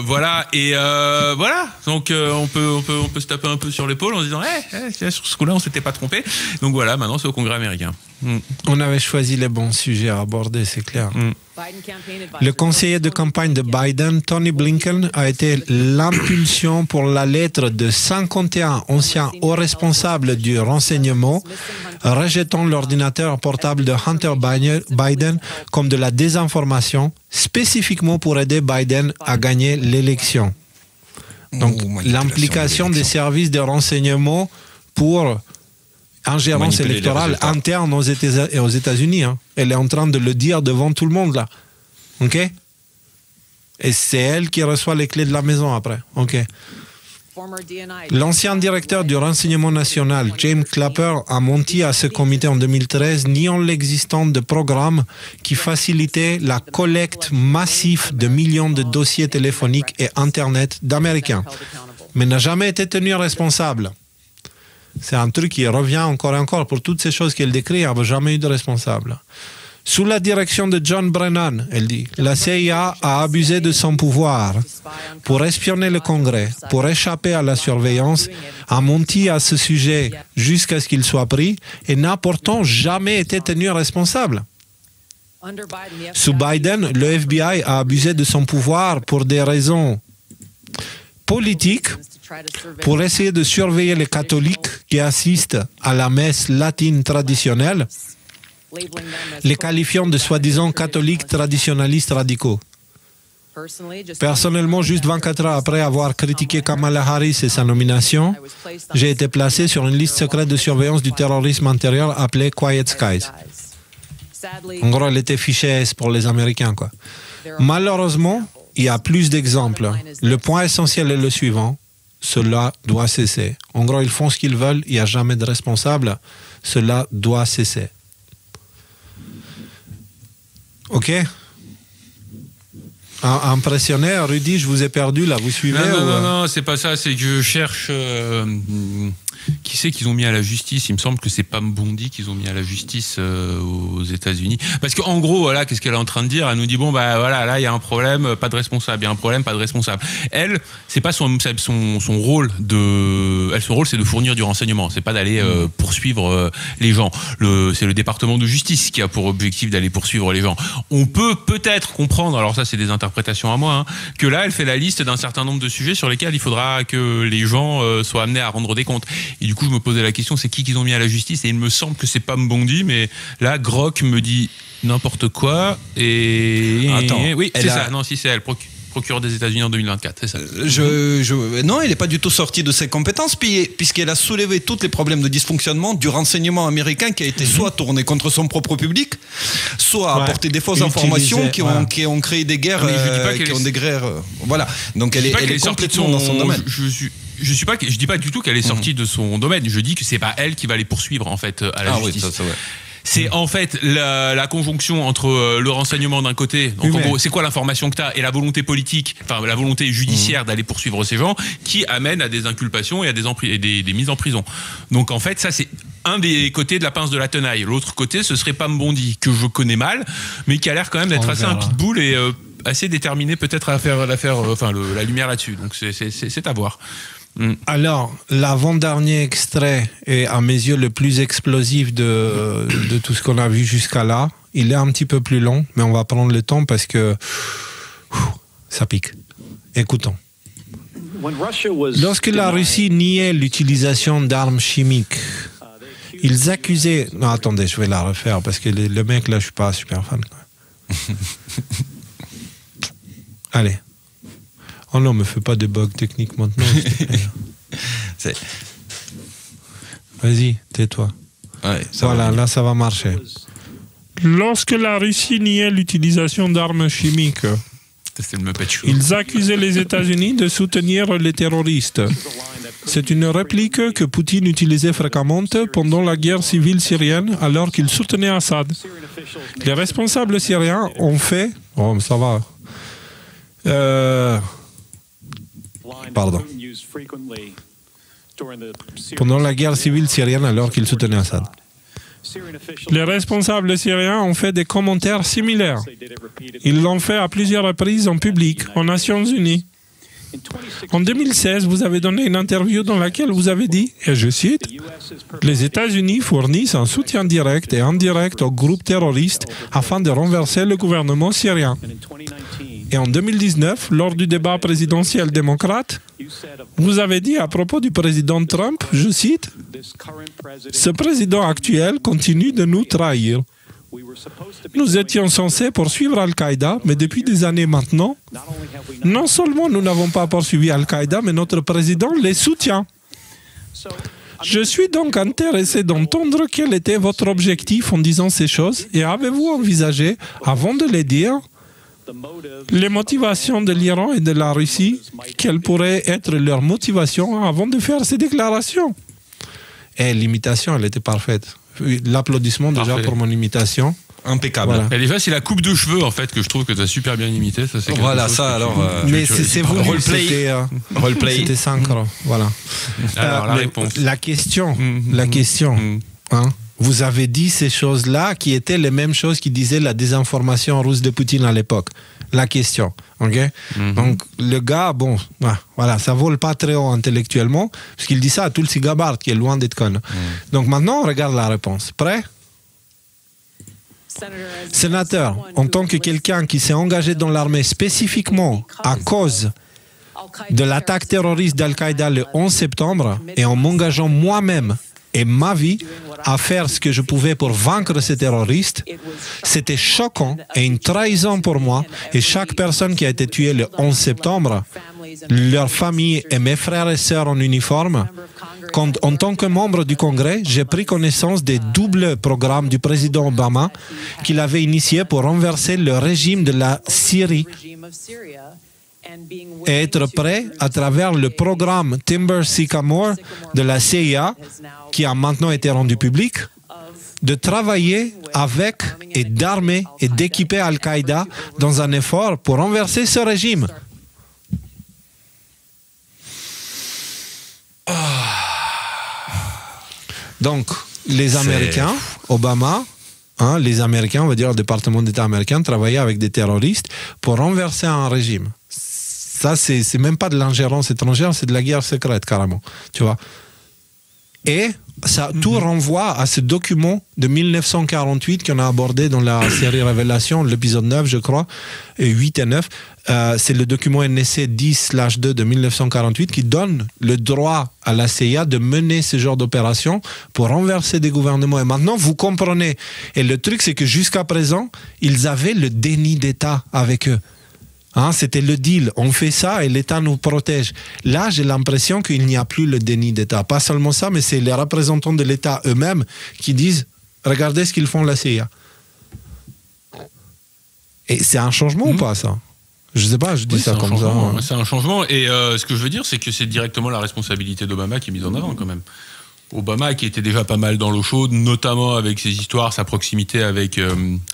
Voilà, et voilà, donc on peut se taper un peu sur l'épaule en se disant sur ce coup-là on s'était pas trompé. Donc voilà, maintenant c'est au Congrès américain. On avait choisi les bons sujets à aborder, c'est clair. Le conseiller de campagne de Biden, Tony Blinken, a été l'impulsion pour la lettre de 51 anciens hauts responsables du renseignement rejetant l'ordinateur portable de Hunter Biden comme de la désinformation, spécifiquement pour aider Biden à gagner l'élection. Donc, l'implication des services de renseignement pour ingérence électorale interne aux États-Unis. Hein. Elle est en train de le dire devant tout le monde, là. OK? Et c'est elle qui reçoit les clés de la maison après. OK. L'ancien directeur du renseignement national, James Clapper, a menti à ce comité en 2013, niant l'existence de programmes qui facilitaient la collecte massive de millions de dossiers téléphoniques et Internet d'Américains, mais n'a jamais été tenu responsable. C'est un truc qui revient encore et encore. Pour toutes ces choses qu'elle décrit, il n'y a jamais eu de responsable. Sous la direction de John Brennan, elle dit, la CIA a abusé de son pouvoir pour espionner le Congrès, pour échapper à la surveillance, a menti à ce sujet jusqu'à ce qu'il soit pris et n'a pourtant jamais été tenu responsable. Sous Biden, le FBI a abusé de son pouvoir pour des raisons politiques, pour essayer de surveiller les catholiques qui assistent à la messe latine traditionnelle, les qualifiant de soi-disant catholiques traditionnalistes radicaux. Personnellement, juste 24 heures après avoir critiqué Kamala Harris et sa nomination, j'ai été placé sur une liste secrète de surveillance du terrorisme intérieur appelée Quiet Skies. En gros, elle était fichée S pour les Américains, quoi. Malheureusement, il y a plus d'exemples. Le point essentiel est le suivant. Cela doit cesser. En gros, ils font ce qu'ils veulent, il n'y a jamais de responsable. Cela doit cesser. OK? Impressionné, Rudy, je vous ai perdu là, vous suivez? Non, c'est pas ça, c'est que je cherche qui c'est qu'ils ont mis à la justice. Il me semble que c'est Pam Bondi qu'ils ont mis à la justice aux États-Unis. Parce qu'en gros, voilà, qu'est-ce qu'elle est en train de dire? Elle nous dit bon, bah voilà, là il y a un problème, pas de responsable. Il y a un problème, pas de responsable. Elle, c'est pas son rôle son rôle, c'est de fournir du renseignement. C'est pas d'aller poursuivre les gens. C'est le département de justice qui a pour objectif d'aller poursuivre les gens. On peut peut-être comprendre, alors ça c'est des interprétations à moi, hein, que là elle fait la liste d'un certain nombre de sujets sur lesquels il faudra que les gens soient amenés à rendre des comptes. Et du coup, je me posais la question, c'est qui qu'ils ont mis à la justice? Et il me semble que c'est pas Mbondi, mais là, Grok me dit n'importe quoi. Et attends, oui, c'est ça. Non, si c'est elle, procureur des États-Unis en 2024, c'est ça. Non, elle n'est pas du tout sortie de ses compétences, puisqu'elle a soulevé tous les problèmes de dysfonctionnement du renseignement américain qui a été soit tourné contre son propre public, soit apporté des fausses informations qui ont créé des guerres, voilà. Donc elle est complètement dans son domaine. Je dis pas du tout qu'elle est sortie de son domaine. Je dis que c'est pas elle qui va les poursuivre en fait à la justice. Oui, ça, ouais. C'est en fait la conjonction entre le renseignement d'un côté, donc en gros, c'est quoi l'information que tu as, et la volonté politique, enfin la volonté judiciaire d'aller poursuivre ces gens, qui amène à des inculpations et à des mises en prison. Donc en fait, ça c'est un des côtés de la pince de la tenaille. L'autre côté, ce serait Pam Bondi, que je connais mal, mais qui a l'air quand même d'être assez un pitbull et assez déterminé peut-être à faire la lumière là-dessus. Donc c'est à voir. Alors, l'avant-dernier extrait est à mes yeux le plus explosif de tout ce qu'on a vu jusqu'à là. Il est un petit peu plus long, mais on va prendre le temps parce que ça pique. Écoutons. Lorsque la Russie niait l'utilisation d'armes chimiques, ils accusaient... Non, attendez, je vais la refaire parce que le mec là, je suis pas super fan. Allez. Oh non, me fais pas de bugs techniques maintenant. Vas-y, tais-toi. Ouais, voilà, là ça va marcher. Lorsque la Russie niait l'utilisation d'armes chimiques, ils accusaient les États-Unis de soutenir les terroristes. C'est une réplique que Poutine utilisait fréquemment pendant la guerre civile syrienne alors qu'il soutenait Assad. Les responsables syriens ont fait... Oh, ça va. Pardon. Pendant la guerre civile syrienne alors qu'il soutenait Assad. Les responsables syriens ont fait des commentaires similaires. Ils l'ont fait à plusieurs reprises en public, aux Nations Unies. En 2016, vous avez donné une interview dans laquelle vous avez dit, et je cite, « Les États-Unis fournissent un soutien direct et indirect aux groupes terroristes afin de renverser le gouvernement syrien. » Et en 2019, lors du débat présidentiel démocrate, vous avez dit à propos du président Trump, je cite, « Ce président actuel continue de nous trahir. Nous étions censés poursuivre Al-Qaïda, mais depuis des années maintenant, non seulement nous n'avons pas poursuivi Al-Qaïda, mais notre président les soutient. Je suis donc intéressé d'entendre quel était votre objectif en disant ces choses et avez-vous envisagé, avant de les dire, les motivations de l'Iran et de la Russie, quelles pourraient être leurs motivations avant de faire ces déclarations? » Et l'imitation, elle était parfaite. L'applaudissement déjà pour mon imitation. Impeccable. Voilà. Et déjà, c'est la coupe de cheveux en fait que je trouve que tu as super bien imité. Ça, c'est voilà, ça alors. Mais c'est vous, roleplay. C'était synchro. Voilà. Alors, la réponse. La question. Hein, vous avez dit ces choses-là qui étaient les mêmes choses qui disaient la désinformation russe de Poutine à l'époque. La question. Ok. Donc, le gars, bon, voilà, ça vole pas très haut intellectuellement, parce qu'il dit ça à Tulsi Gabbard, qui est loin d'être conne. Donc, maintenant, on regarde la réponse. Prêt? Sénateur, en tant que quelqu'un qui s'est engagé dans l'armée spécifiquement à cause de l'attaque terroriste d'Al-Qaïda le 11 septembre, et en m'engageant moi-même et ma vie à faire ce que je pouvais pour vaincre ces terroristes, c'était choquant et une trahison pour moi et chaque personne qui a été tuée le 11 septembre, leur famille et mes frères et sœurs en uniforme. Quand, en tant que membre du Congrès, j'ai pris connaissance des doubles programmes du président Obama qu'il avait initiés pour renverser le régime de la Syrie et être prêt à travers le programme Timber Sycamore de la CIA, qui a maintenant été rendu public, de travailler avec et d'armer et d'équiper Al-Qaïda dans un effort pour renverser ce régime. Donc, les Américains, Obama, les Américains, on va dire le département d'État américain, travaillaient avec des terroristes pour renverser un régime. Ça, c'est même pas de l'ingérence étrangère, c'est de la guerre secrète, carrément. Tu vois. Et ça tout renvoie à ce document de 1948 qu'on a abordé dans la série Révélation, l'épisode 9, je crois, et 8 et 9. C'est le document NSC 10/2 de 1948 qui donne le droit à la CIA de mener ce genre d'opération pour renverser des gouvernements. Et maintenant, vous comprenez. Et le truc, c'est que jusqu'à présent, ils avaient le déni d'État avec eux. C'était le deal, on fait ça et l'État nous protège. Là, j'ai l'impression qu'il n'y a plus le déni d'État. Pas seulement ça, mais c'est les représentants de l'État eux-mêmes qui disent « Regardez ce qu'ils font la CIA ». Et c'est un changement ou pas, ça? Je sais pas, je dis ça comme ça. C'est un changement. Et ce que je veux dire, c'est que c'est directement la responsabilité d'Obama qui est mise en avant, quand même. Obama qui était déjà pas mal dans l'eau chaude, notamment avec ses histoires, sa proximité avec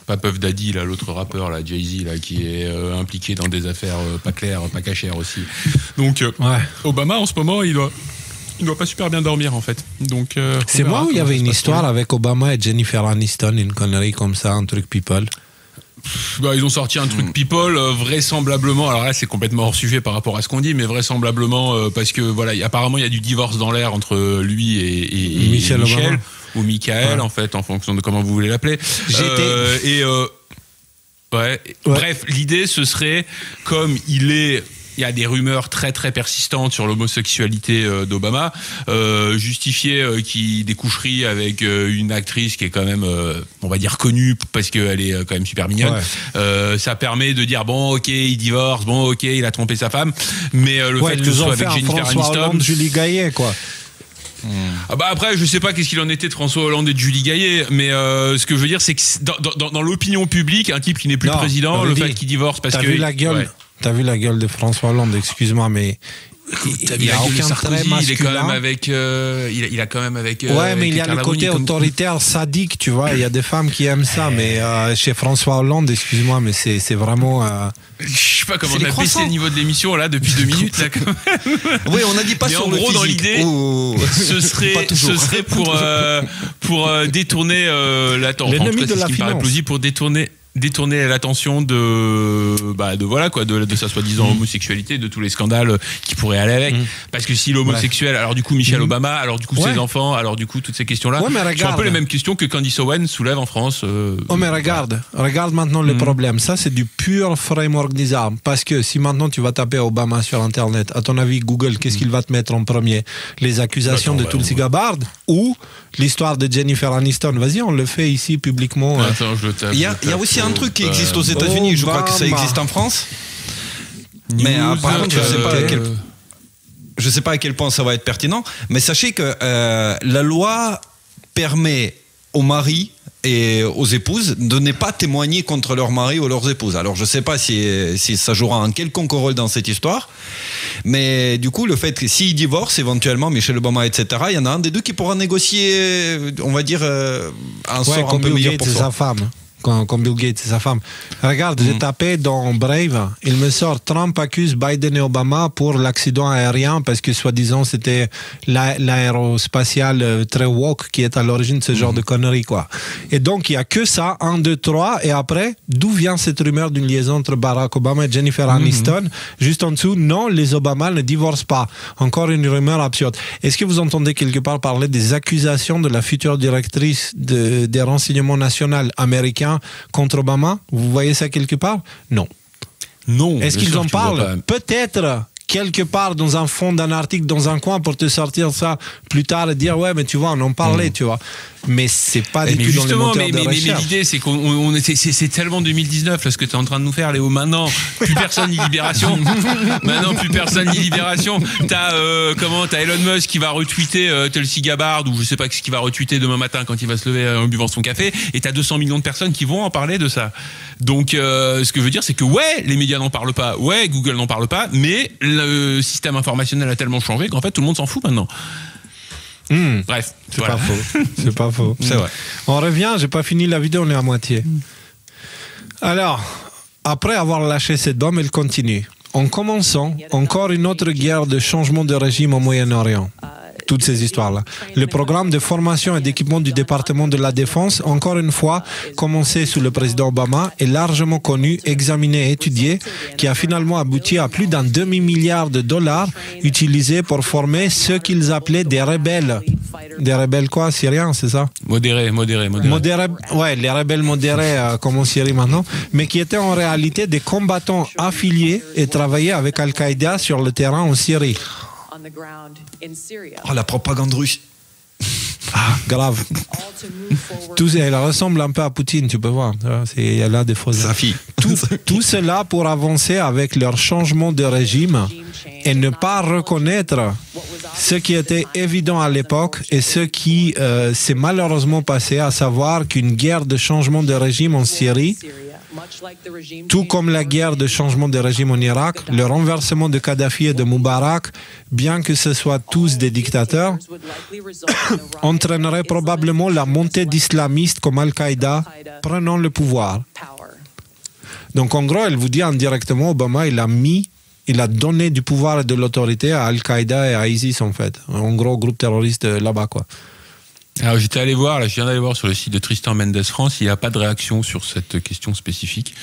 pas Puff Daddy, l'autre rappeur, Jay-Z, qui est impliqué dans des affaires pas claires, pas cachères aussi. Donc Obama en ce moment, il doit pas super bien dormir en fait. Donc c'est moi où il y avait une histoire avec Obama et Jennifer Aniston, une connerie comme ça, un truc people. Ils ont sorti un truc people, vraisemblablement, alors là c'est complètement hors sujet par rapport à ce qu'on dit, mais vraisemblablement parce que voilà, apparemment il y a du divorce dans l'air entre lui et Michel ou Michael en fait, en fonction de comment vous voulez l'appeler. Bref, l'idée ce serait, comme il y a des rumeurs très très persistantes sur l'homosexualité d'Obama, justifier des coucheries avec une actrice qui est quand même, on va dire, connue parce qu'elle est quand même super mignonne. Ça permet de dire, bon ok, il divorce, bon ok, il a trompé sa femme, mais le fait que ce soit avec Jennifer Aniston... Julie Gaillet, quoi. Après, je sais pas qu'est-ce qu'il en était de François Hollande et de Julie Gaillet, mais ce que je veux dire, c'est que dans l'opinion publique, un type qui n'est plus président, le fait qu'il divorce parce que... T'as vu la gueule de François Hollande, excuse-moi, mais il y a aucun trait masculin. Il est quand même avec. Il a quand même avec. Ouais, mais il y a le côté autoritaire, sadique, tu vois. Il y a des femmes qui aiment ça, mais chez François Hollande, excuse-moi, mais c'est vraiment. Je sais pas comment on a baissé le niveau de l'émission là depuis 2 minutes là. Quand même. Oui, on a dit pas mais sur le physique. En gros, dans l'idée, ce serait pour détourner l'attention. L'ennemi de la finance. Paraît plausible pour détourner l'attention de voilà quoi, de sa soi-disant homosexualité, de tous les scandales qui pourraient aller avec. Parce que s'il est homosexuel, alors du coup Michelle Obama, alors du coup ses enfants, alors du coup toutes ces questions-là, sont un peu les mêmes questions que Candice Owens soulève en France. Mais regarde maintenant le problème. Ça, c'est du pur framework disarm. Parce que si maintenant tu vas taper Obama sur Internet, à ton avis, Google, qu'est-ce qu'il va te mettre en premier? Les accusations de Tulsi Gabbard ou l'histoire de Jennifer Aniston? Vas-y, on le fait ici publiquement. Attends, il y a aussi un truc qui existe aux États-Unis, je crois que ça existe en France. Mais par contre, je sais pas à quel point ça va être pertinent, mais sachez que la loi permet aux maris et aux épouses de ne pas témoigner contre leurs maris ou leurs épouses. Alors je sais pas si ça jouera un quelconque rôle dans cette histoire, mais du coup le fait que s'ils divorcent éventuellement, Michelle Obama, etc., il y en a un des deux qui pourra négocier, on va dire, un sort un peu meilleur pour sa femme. Comme Bill Gates et sa femme. Regarde, j'ai tapé dans Brave, il me sort Trump accuse Biden et Obama pour l'accident aérien parce que soi-disant c'était l'aérospatial très woke qui est à l'origine de ce genre de conneries, quoi. Et donc il n'y a que ça, 1, 2, 3, et après, d'où vient cette rumeur d'une liaison entre Barack Obama et Jennifer Aniston? Juste en dessous, non, les Obama ne divorcent pas. Encore une rumeur absurde. Est-ce que vous entendez quelque part parler des accusations de la future directrice des renseignements nationaux américains contre Obama? Vous voyez ça quelque part? Non. Est-ce qu'ils en parlent? Peut-être quelque part dans un fond d'un article, dans un coin, pour te sortir ça plus tard et dire ouais, mais tu vois, on en parlait, tu vois. Mais c'est pas du tout dans le moteur de recherche. Mais l'idée, c'est c'est tellement 2019 là, ce que tu es en train de nous faire, Léo. Maintenant, plus personne ni Libération. Maintenant, plus personne ni Libération. T'as Elon Musk qui va retweeter Tulsi Gabbard, ou je sais pas ce qu'il va retweeter demain matin quand il va se lever en buvant son café, et t'as 200 millions de personnes qui vont en parler de ça. Donc, ce que je veux dire, c'est que ouais, les médias n'en parlent pas, ouais, Google n'en parle pas, mais le système informationnel a tellement changé qu'en fait, tout le monde s'en fout maintenant. Bref, c'est pas faux. C'est pas faux. C'est vrai. On revient, j'ai pas fini la vidéo, on est à moitié. Alors, après avoir lâché cette bombe, elle continue. En commençant, encore une autre guerre de changement de régime au Moyen-Orient. Toutes ces histoires-là. Le programme de formation et d'équipement du département de la Défense, encore une fois, commencé sous le président Obama, est largement connu, examiné et étudié, qui a finalement abouti à plus d'un demi-milliard de dollars utilisés pour former ceux qu'ils appelaient des rebelles. Des rebelles quoi? Syriens, c'est ça? Modérés. Ouais, les rebelles modérés comme en Syrie maintenant, mais qui étaient en réalité des combattants affiliés et travaillaient avec Al-Qaïda sur le terrain en Syrie. Oh, la propagande russe. Ah, grave. Elle ressemble un peu à Poutine, tu peux voir. Elle a des fausses. Sa fille. Tout cela pour avancer avec leur changement de régime et ne pas reconnaître ce qui était évident à l'époque et ce qui s'est malheureusement passé, à savoir qu'une guerre de changement de régime en Syrie, tout comme la guerre de changement de régime en Irak, le renversement de Kadhafi et de Moubarak, bien que ce soient tous des dictateurs, entraînerait probablement la montée d'islamistes comme Al-Qaïda prenant le pouvoir. Donc en gros, elle vous dit indirectement, Obama, il a donné du pouvoir et de l'autorité à Al-Qaïda et à ISIS en fait. En gros, groupe terroriste là-bas, quoi. Alors je viens d'aller voir sur le site de Tristan Mendes France, il n'y a pas de réaction sur cette question spécifique.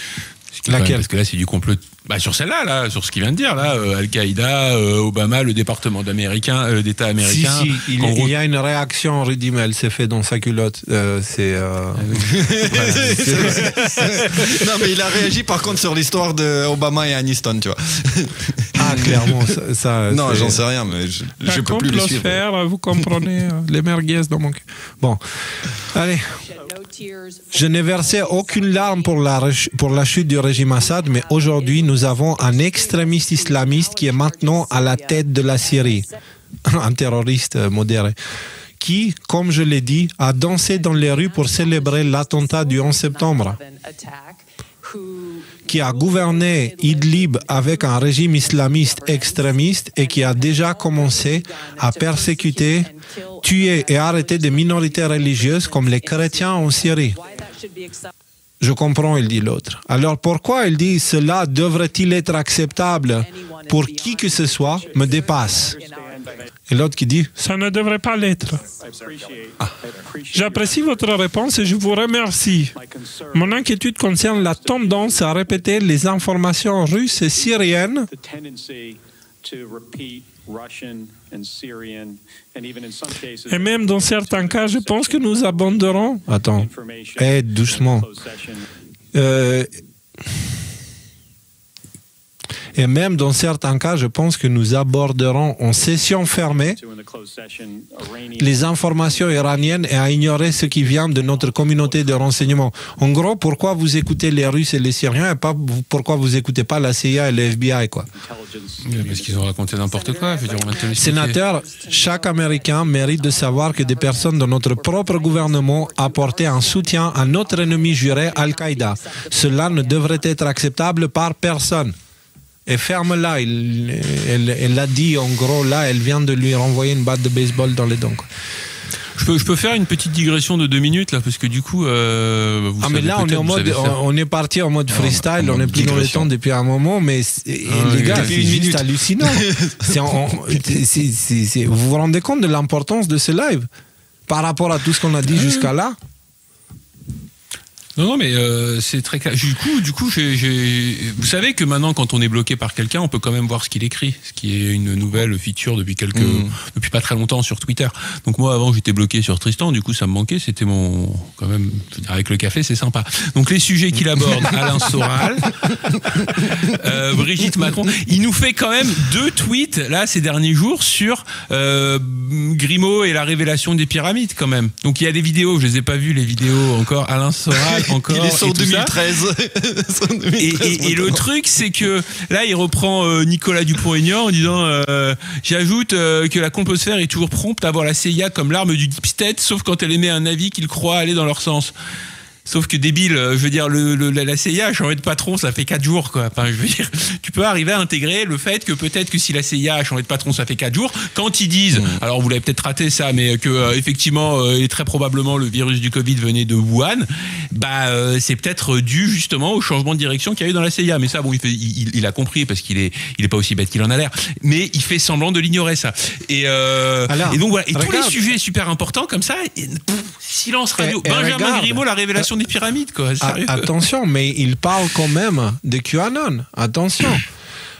Laquelle? Parce que là c'est du complot. Sur celle-là, là, sur ce qu'il vient de dire, là, Al-Qaïda, Obama, le département d'État américain. Si, il y a une réaction, Rudy, mais elle s'est fait dans sa culotte. Non, mais il a réagi par contre sur l'histoire d'Obama et Aniston, tu vois. Ah, clairement, ça non, j'en sais rien, mais je peux plus le suivre. Vous comprenez, les merguez dans mon cul. Bon, allez. Je n'ai versé aucune larme pour la chute du régime Assad, mais aujourd'hui, nous avons un extrémiste islamiste qui est maintenant à la tête de la Syrie, un terroriste modéré, qui, comme je l'ai dit, a dansé dans les rues pour célébrer l'attentat du 11 septembre. qui a gouverné Idlib avec un régime islamiste extrémiste et qui a déjà commencé à persécuter, tuer et arrêter des minorités religieuses comme les chrétiens en Syrie. Je comprends, il dit l'autre. Alors pourquoi il dit cela devrait-il être acceptable pour qui que ce soit me dépasse? Et l'autre qui dit ça ne devrait pas l'être. J'apprécie votre réponse et je vous remercie. Mon inquiétude concerne la tendance à répéter les informations russes et syriennes et même dans certains cas, je pense que nous aborderons... Attends, doucement. Et même dans certains cas, je pense que nous aborderons en session fermée les informations iraniennes et à ignorer ce qui vient de notre communauté de renseignement. En gros, pourquoi vous écoutez les Russes et les Syriens et pas pourquoi vous écoutez pas la CIA et le FBI, quoi. Parce qu'ils ont raconté n'importe quoi. Je veux dire, on va te l'expliquer. Sénateur, chaque Américain mérite de savoir que des personnes de notre propre gouvernement apportaient un soutien à notre ennemi juré, Al-Qaïda. Cela ne devrait être acceptable par personne. Et ferme-la, elle l'a dit en gros, là, elle vient de lui renvoyer une batte de baseball dans les dents. Je peux faire une petite digression de 2 minutes là, parce que du coup, mais là on est parti en mode freestyle, on est plus dans le temps depuis un moment, mais les gars, c'est juste hallucinant. Vous vous rendez compte de l'importance de ce live par rapport à tout ce qu'on a dit jusqu'à là? Non, mais c'est très clair. Du coup, vous savez que maintenant, quand on est bloqué par quelqu'un, on peut quand même voir ce qu'il écrit, ce qui est une nouvelle feature depuis pas très longtemps sur Twitter. Donc moi, avant, j'étais bloqué sur Tristan. Du coup, ça me manquait. C'était quand même, avec le café, c'est sympa. Donc les sujets qu'il aborde, Alain Soral, Brigitte Macron, il nous fait quand même 2 tweets là ces derniers jours sur Grimaud et la révélation des pyramides quand même. Donc il y a des vidéos, je les ai pas vues les vidéos encore. Alain Soral. Encore, il est sur 2013. Et le truc, c'est que là, il reprend Nicolas Dupont-Aignan en disant j'ajoute que la composphère est toujours prompte à voir la CIA comme l'arme du deep state, sauf quand elle émet un avis qu'il croit aller dans leur sens. Sauf que débile, je veux dire, la CIA a changé de patron, ça fait 4 jours, quoi. Enfin, je veux dire, tu peux arriver à intégrer le fait que peut-être que si la CIA a changé de patron, ça fait 4 jours, quand ils disent, alors vous l'avez peut-être raté ça, mais que effectivement, et très probablement le virus du Covid venait de Wuhan, c'est peut-être dû justement au changement de direction qu'il y a eu dans la CIA. Mais ça, bon, il a compris parce qu'il est pas aussi bête qu'il en a l'air. Mais il fait semblant de l'ignorer, ça. Et donc voilà. Et tous les sujets super importants comme ça, silence radio. Benjamin Grimaud, la révélation des pyramides, quoi. Sérieux. Attention, mais il parle quand même de QAnon. Attention.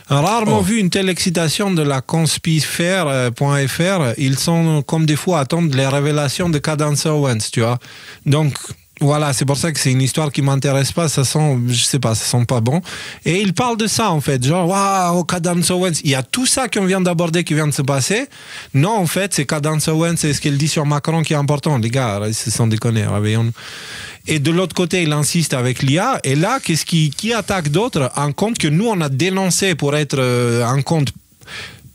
Rarement vu une telle excitation de la conspifère.fr. Ils sont comme des fois à attendre les révélations de Cadence Owens, tu vois. Donc voilà, c'est pour ça que c'est une histoire qui m'intéresse pas. Ça sent, je sais pas, ça sent pas bon. Et il parle de ça en fait, genre waouh, Cadence Owens. Il y a tout ça qu'on vient d'aborder, qui vient de se passer. Non, en fait, c'est Cadence Owens, c'est ce qu'elle dit sur Macron qui est important. Les gars, c'est sans déconner, réveillons-nous. Et de l'autre côté, il insiste avec l'IA. Et là, qu'est-ce qui attaque d'autres? Un compte que nous, on a dénoncé pour être un compte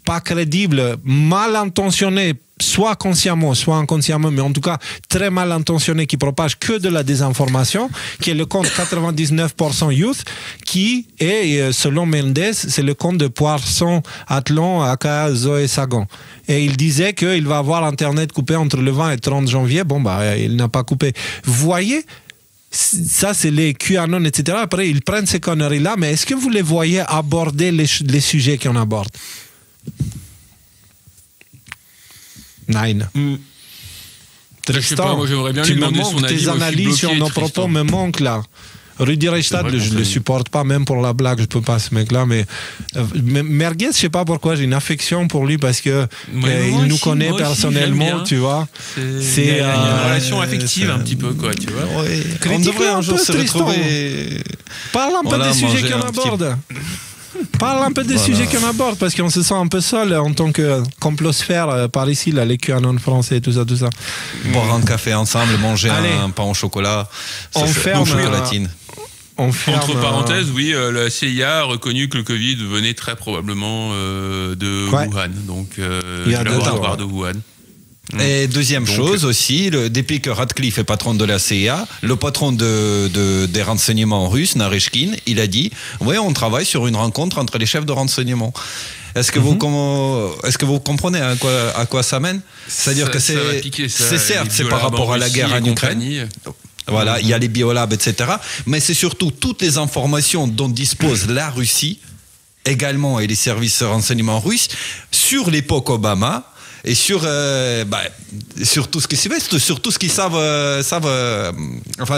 pas crédible, mal intentionné, soit consciemment, soit inconsciemment, mais en tout cas très mal intentionné, qui propage que de la désinformation, qui est le compte 99% Youth, qui est, selon Mendes, c'est le compte de Poisson Athlon aka Zoé Sagan. Et il disait qu'il va avoir Internet coupé entre le 20 et 30 janvier. Bon, il n'a pas coupé. Vous voyez, ça, c'est les QAnon, etc. Après, ils prennent ces conneries-là, mais est-ce que vous les voyez aborder les sujets qu'on aborde? Nine. Je sais pas, moi j'aimerais bien lui demander son avis. Tes analyses sur nos propos me manquent là. Rudy Reichstadt, je le supporte pas, même pour la blague, je peux pas ce mec-là, mais Merguez, je sais pas pourquoi, j'ai une affection pour lui parce que il nous connaît personnellement, tu vois. C'est une relation affective un petit peu, quoi, tu vois. Ouais. On devrait un jour se retrouver. Parle un peu des sujets qu'on aborde. Parle un peu des sujets qu'on aborde, parce qu'on se sent un peu seul en tant que complosphère par ici, là, les QAnon français, tout ça. Boire un café ensemble, manger un pain au chocolat, on ferme chocolatine. Entre parenthèses, oui, la CIA a reconnu que le Covid venait très probablement de Wuhan, donc du laboratoire de Wuhan. Et deuxième chose aussi, depuis que Radcliffe est patron de la CIA, le patron des renseignements russes, Narishkin, il a dit « Oui, on travaille sur une rencontre entre les chefs de renseignement ». Est-ce que vous comprenez à quoi ça mène? C'est-à-dire que c'est certes, c'est par rapport à la guerre en Ukraine. Voilà, il y a les biolabs, etc. Mais c'est surtout toutes les informations dont dispose la Russie, également, et les services de renseignement russes, sur l'époque Obama, et sur tout ce qui s'y fait, sur tout ce qu'ils savent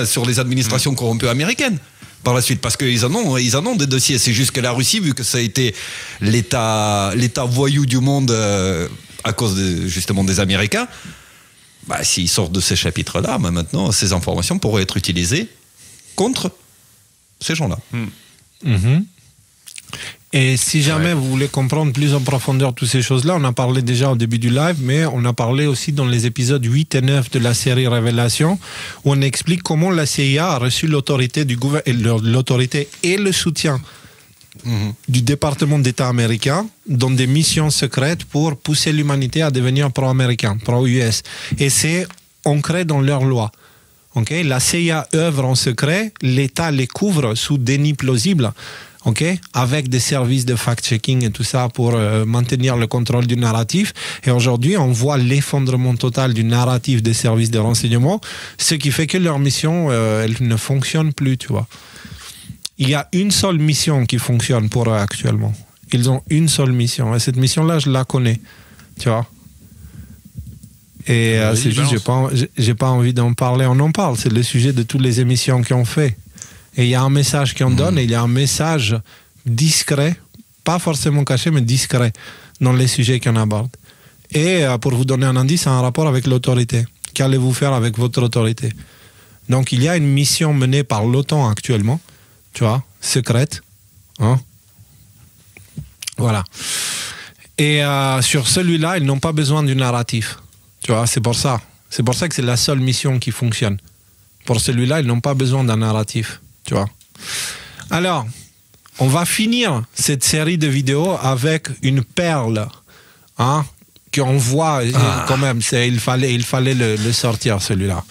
sur les administrations corrompues américaines par la suite, parce qu'ils en ont des dossiers. C'est juste que la Russie, vu que ça a été l'état voyou du monde à cause justement des Américains, s'ils sortent de ces chapitres-là, maintenant ces informations pourraient être utilisées contre ces gens-là. Et si jamais vous voulez comprendre plus en profondeur toutes ces choses-là, on a parlé déjà au début du live, mais on a parlé aussi dans les épisodes 8 et 9 de la série Révélation, où on explique comment la CIA a reçu l'autorité du l'autorité et le soutien du département d'État américain dans des missions secrètes pour pousser l'humanité à devenir pro-américain, pro-US. Et c'est ancré dans leur loi. Okay? La CIA œuvre en secret, l'État les couvre sous déni plausible. Avec des services de fact-checking et tout ça pour maintenir le contrôle du narratif. Et aujourd'hui, on voit l'effondrement total du narratif des services de renseignement, ce qui fait que leur mission, elle ne fonctionne plus, tu vois. Il y a une seule mission qui fonctionne pour eux actuellement. Ils ont une seule mission. Et cette mission-là, je la connais, tu vois. Et c'est juste, j'ai pas envie d'en parler. On en parle, c'est le sujet de toutes les émissions qu'on fait. Et il y a un message qu'on donne, et il y a un message discret, pas forcément caché, mais discret, dans les sujets qu'on aborde. Et pour vous donner un indice, c'est un rapport avec l'autorité. Qu'allez-vous faire avec votre autorité? Donc il y a une mission menée par l'OTAN actuellement, tu vois, secrète. Voilà. Et sur celui-là, ils n'ont pas besoin du narratif. Tu vois, c'est pour ça. C'est pour ça que c'est la seule mission qui fonctionne. Pour celui-là, ils n'ont pas besoin d'un narratif. Tu vois. Alors, on va finir cette série de vidéos avec une perle, qu'on voit quand même. Il fallait le sortir, celui-là.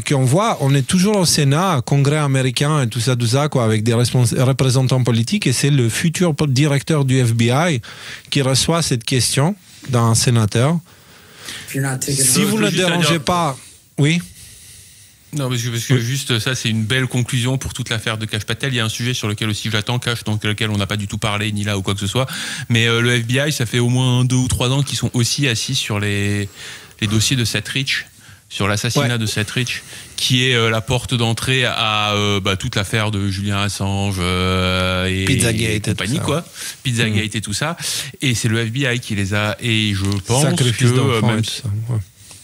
Qu'on voit, on est toujours au Sénat, Congrès américain et tout ça, quoi, avec des représentants politiques, et c'est le futur directeur du FBI qui reçoit cette question d'un sénateur. Si vous ne dérangez pas... Oui. Non, parce que juste ça, c'est une belle conclusion pour toute l'affaire de Kash Patel. Il y a un sujet sur lequel aussi j'attends, Kash, dans lequel on n'a pas du tout parlé, ni là ou quoi que ce soit. Mais le FBI, ça fait au moins 2 ou 3 ans qu'ils sont aussi assis sur les dossiers de Seth Rich, sur l'assassinat de Seth Rich, qui est la porte d'entrée à toute l'affaire de Julian Assange et Pizzagate et compagnie, quoi. Pizzagate et tout ça. Et c'est le FBI qui les a. Et je pense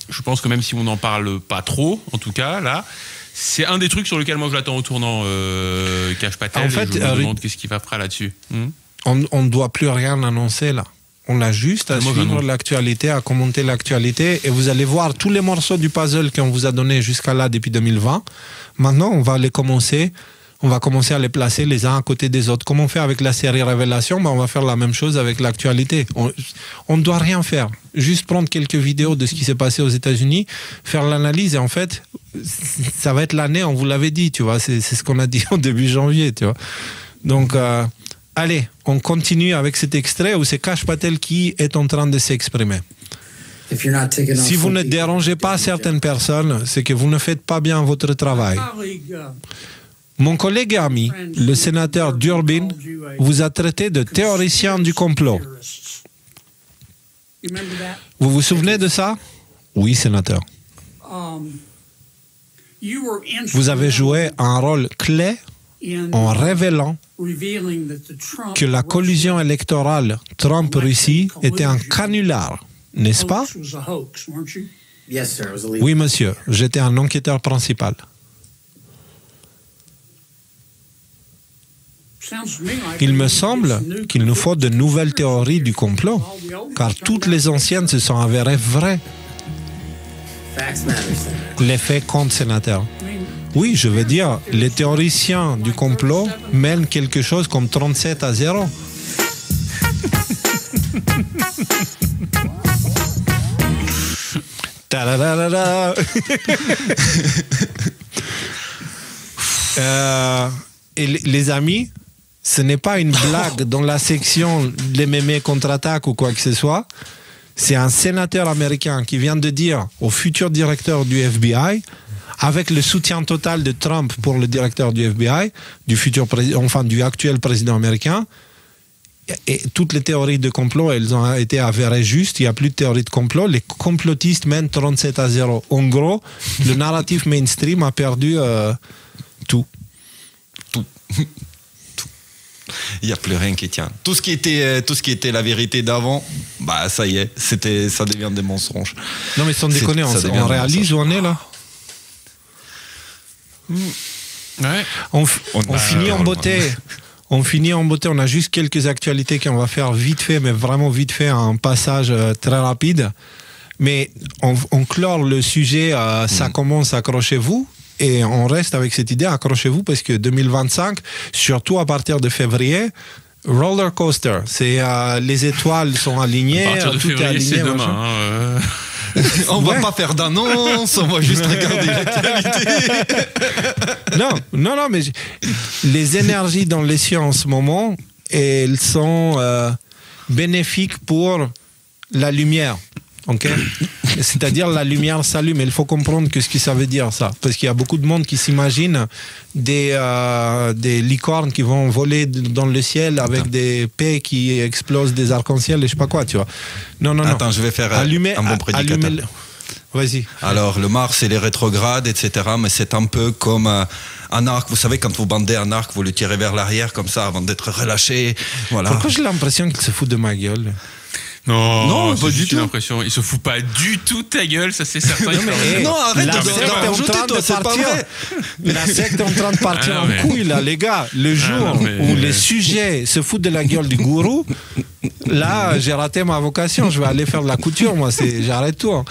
je pense que même si on n'en parle pas trop, en tout cas, là, c'est un des trucs sur lequel moi je l'attends au tournant, Kash Patel. En fait, je me demande qu'est-ce qu'il va faire là-dessus. On ne doit plus rien annoncer, là. On a juste à suivre l'actualité, à commenter l'actualité, et vous allez voir tous les morceaux du puzzle qu'on vous a donné jusqu'à là depuis 2020. Maintenant, on va commencer à les placer les uns à côté des autres. Comme on fait avec la série Révélation, on va faire la même chose avec l'actualité. On ne doit rien faire. Juste prendre quelques vidéos de ce qui s'est passé aux États-Unis, faire l'analyse, et en fait, ça va être l'année, on vous l'avait dit, tu vois. C'est ce qu'on a dit au début janvier, tu vois. Donc, allez, on continue avec cet extrait où c'est Kash Patel qui est en train de s'exprimer. Si vous ne dérangez pas certaines personnes, c'est que vous ne faites pas bien votre travail. Mon collègue et ami, le sénateur Durbin, vous a traité de théoricien du complot. Vous vous souvenez de ça? Oui, sénateur. Vous avez joué un rôle clé en révélant que la collusion électorale Trump-Russie était un canular, n'est-ce pas? Oui, monsieur, j'étais un enquêteur principal. Il me semble qu'il nous faut de nouvelles théories du complot, car toutes les anciennes se sont avérées vraies. Les faits comptent, sénateur. Oui, je veux dire, les théoriciens du complot mènent quelque chose comme 37-0. Ta-da-da-da-da. Et les amis, ce n'est pas une blague dans la section les mémés contre-attaque ou quoi que ce soit. C'est un sénateur américain qui vient de dire au futur directeur du FBI, avec le soutien total de Trump pour le directeur du FBI, du actuel président américain, et toutes les théories de complot, elles ont été avérées justes. Il n'y a plus de théorie de complot. Les complotistes mènent 37-0. En gros, le narratif mainstream a perdu tout. Il n'y a plus rien qui tient. Tout ce qui était la vérité d'avant, bah ça y est, ça devient des mensonges. Non mais sans déconner, on réalise où on est là. Ouais. On finit en beauté. On finit en beauté. On a juste quelques actualités qu'on va faire vite fait, mais vraiment vite fait, un passage très rapide. Mais on clore le sujet. Ça commence, accrochez-vous. Et on reste avec cette idée, accrochez-vous, parce que 2025, surtout à partir de février, roller coaster. C'est les étoiles sont alignées. À partir de février, c'est demain. On va pas faire d'annonce, on va juste regarder l'actualité. Non, mais les énergies dans les cieux en ce moment, elles sont bénéfiques pour la lumière. Okay. C'est-à-dire la lumière s'allume. Il faut comprendre ce que ça veut dire ça, parce qu'il y a beaucoup de monde qui s'imagine des licornes qui vont voler dans le ciel avec des paix qui explosent des arcs-en-ciel et je sais pas quoi, tu vois. Non. Attends, je vais faire un bon prédicateur. Vas-y. Alors le Mars et les rétrogrades, etc. Mais c'est un peu comme un arc. Vous savez, quand vous bandez un arc, vous le tirez vers l'arrière comme ça avant d'être relâché. Voilà. Pourquoi j'ai l'impression qu'il se fout de ma gueule? Non, pas du tout. L'impression, il se fout pas du tout de ta gueule, ça c'est certain. Non, arrête de rajouter, toi, c'est pas vrai. La secte est en train de partir en couille, là, les gars. Le jour où les sujets se foutent de la gueule du gourou, là, j'ai raté ma vocation. Je vais aller faire de la couture, moi. J'arrête tout. Hein.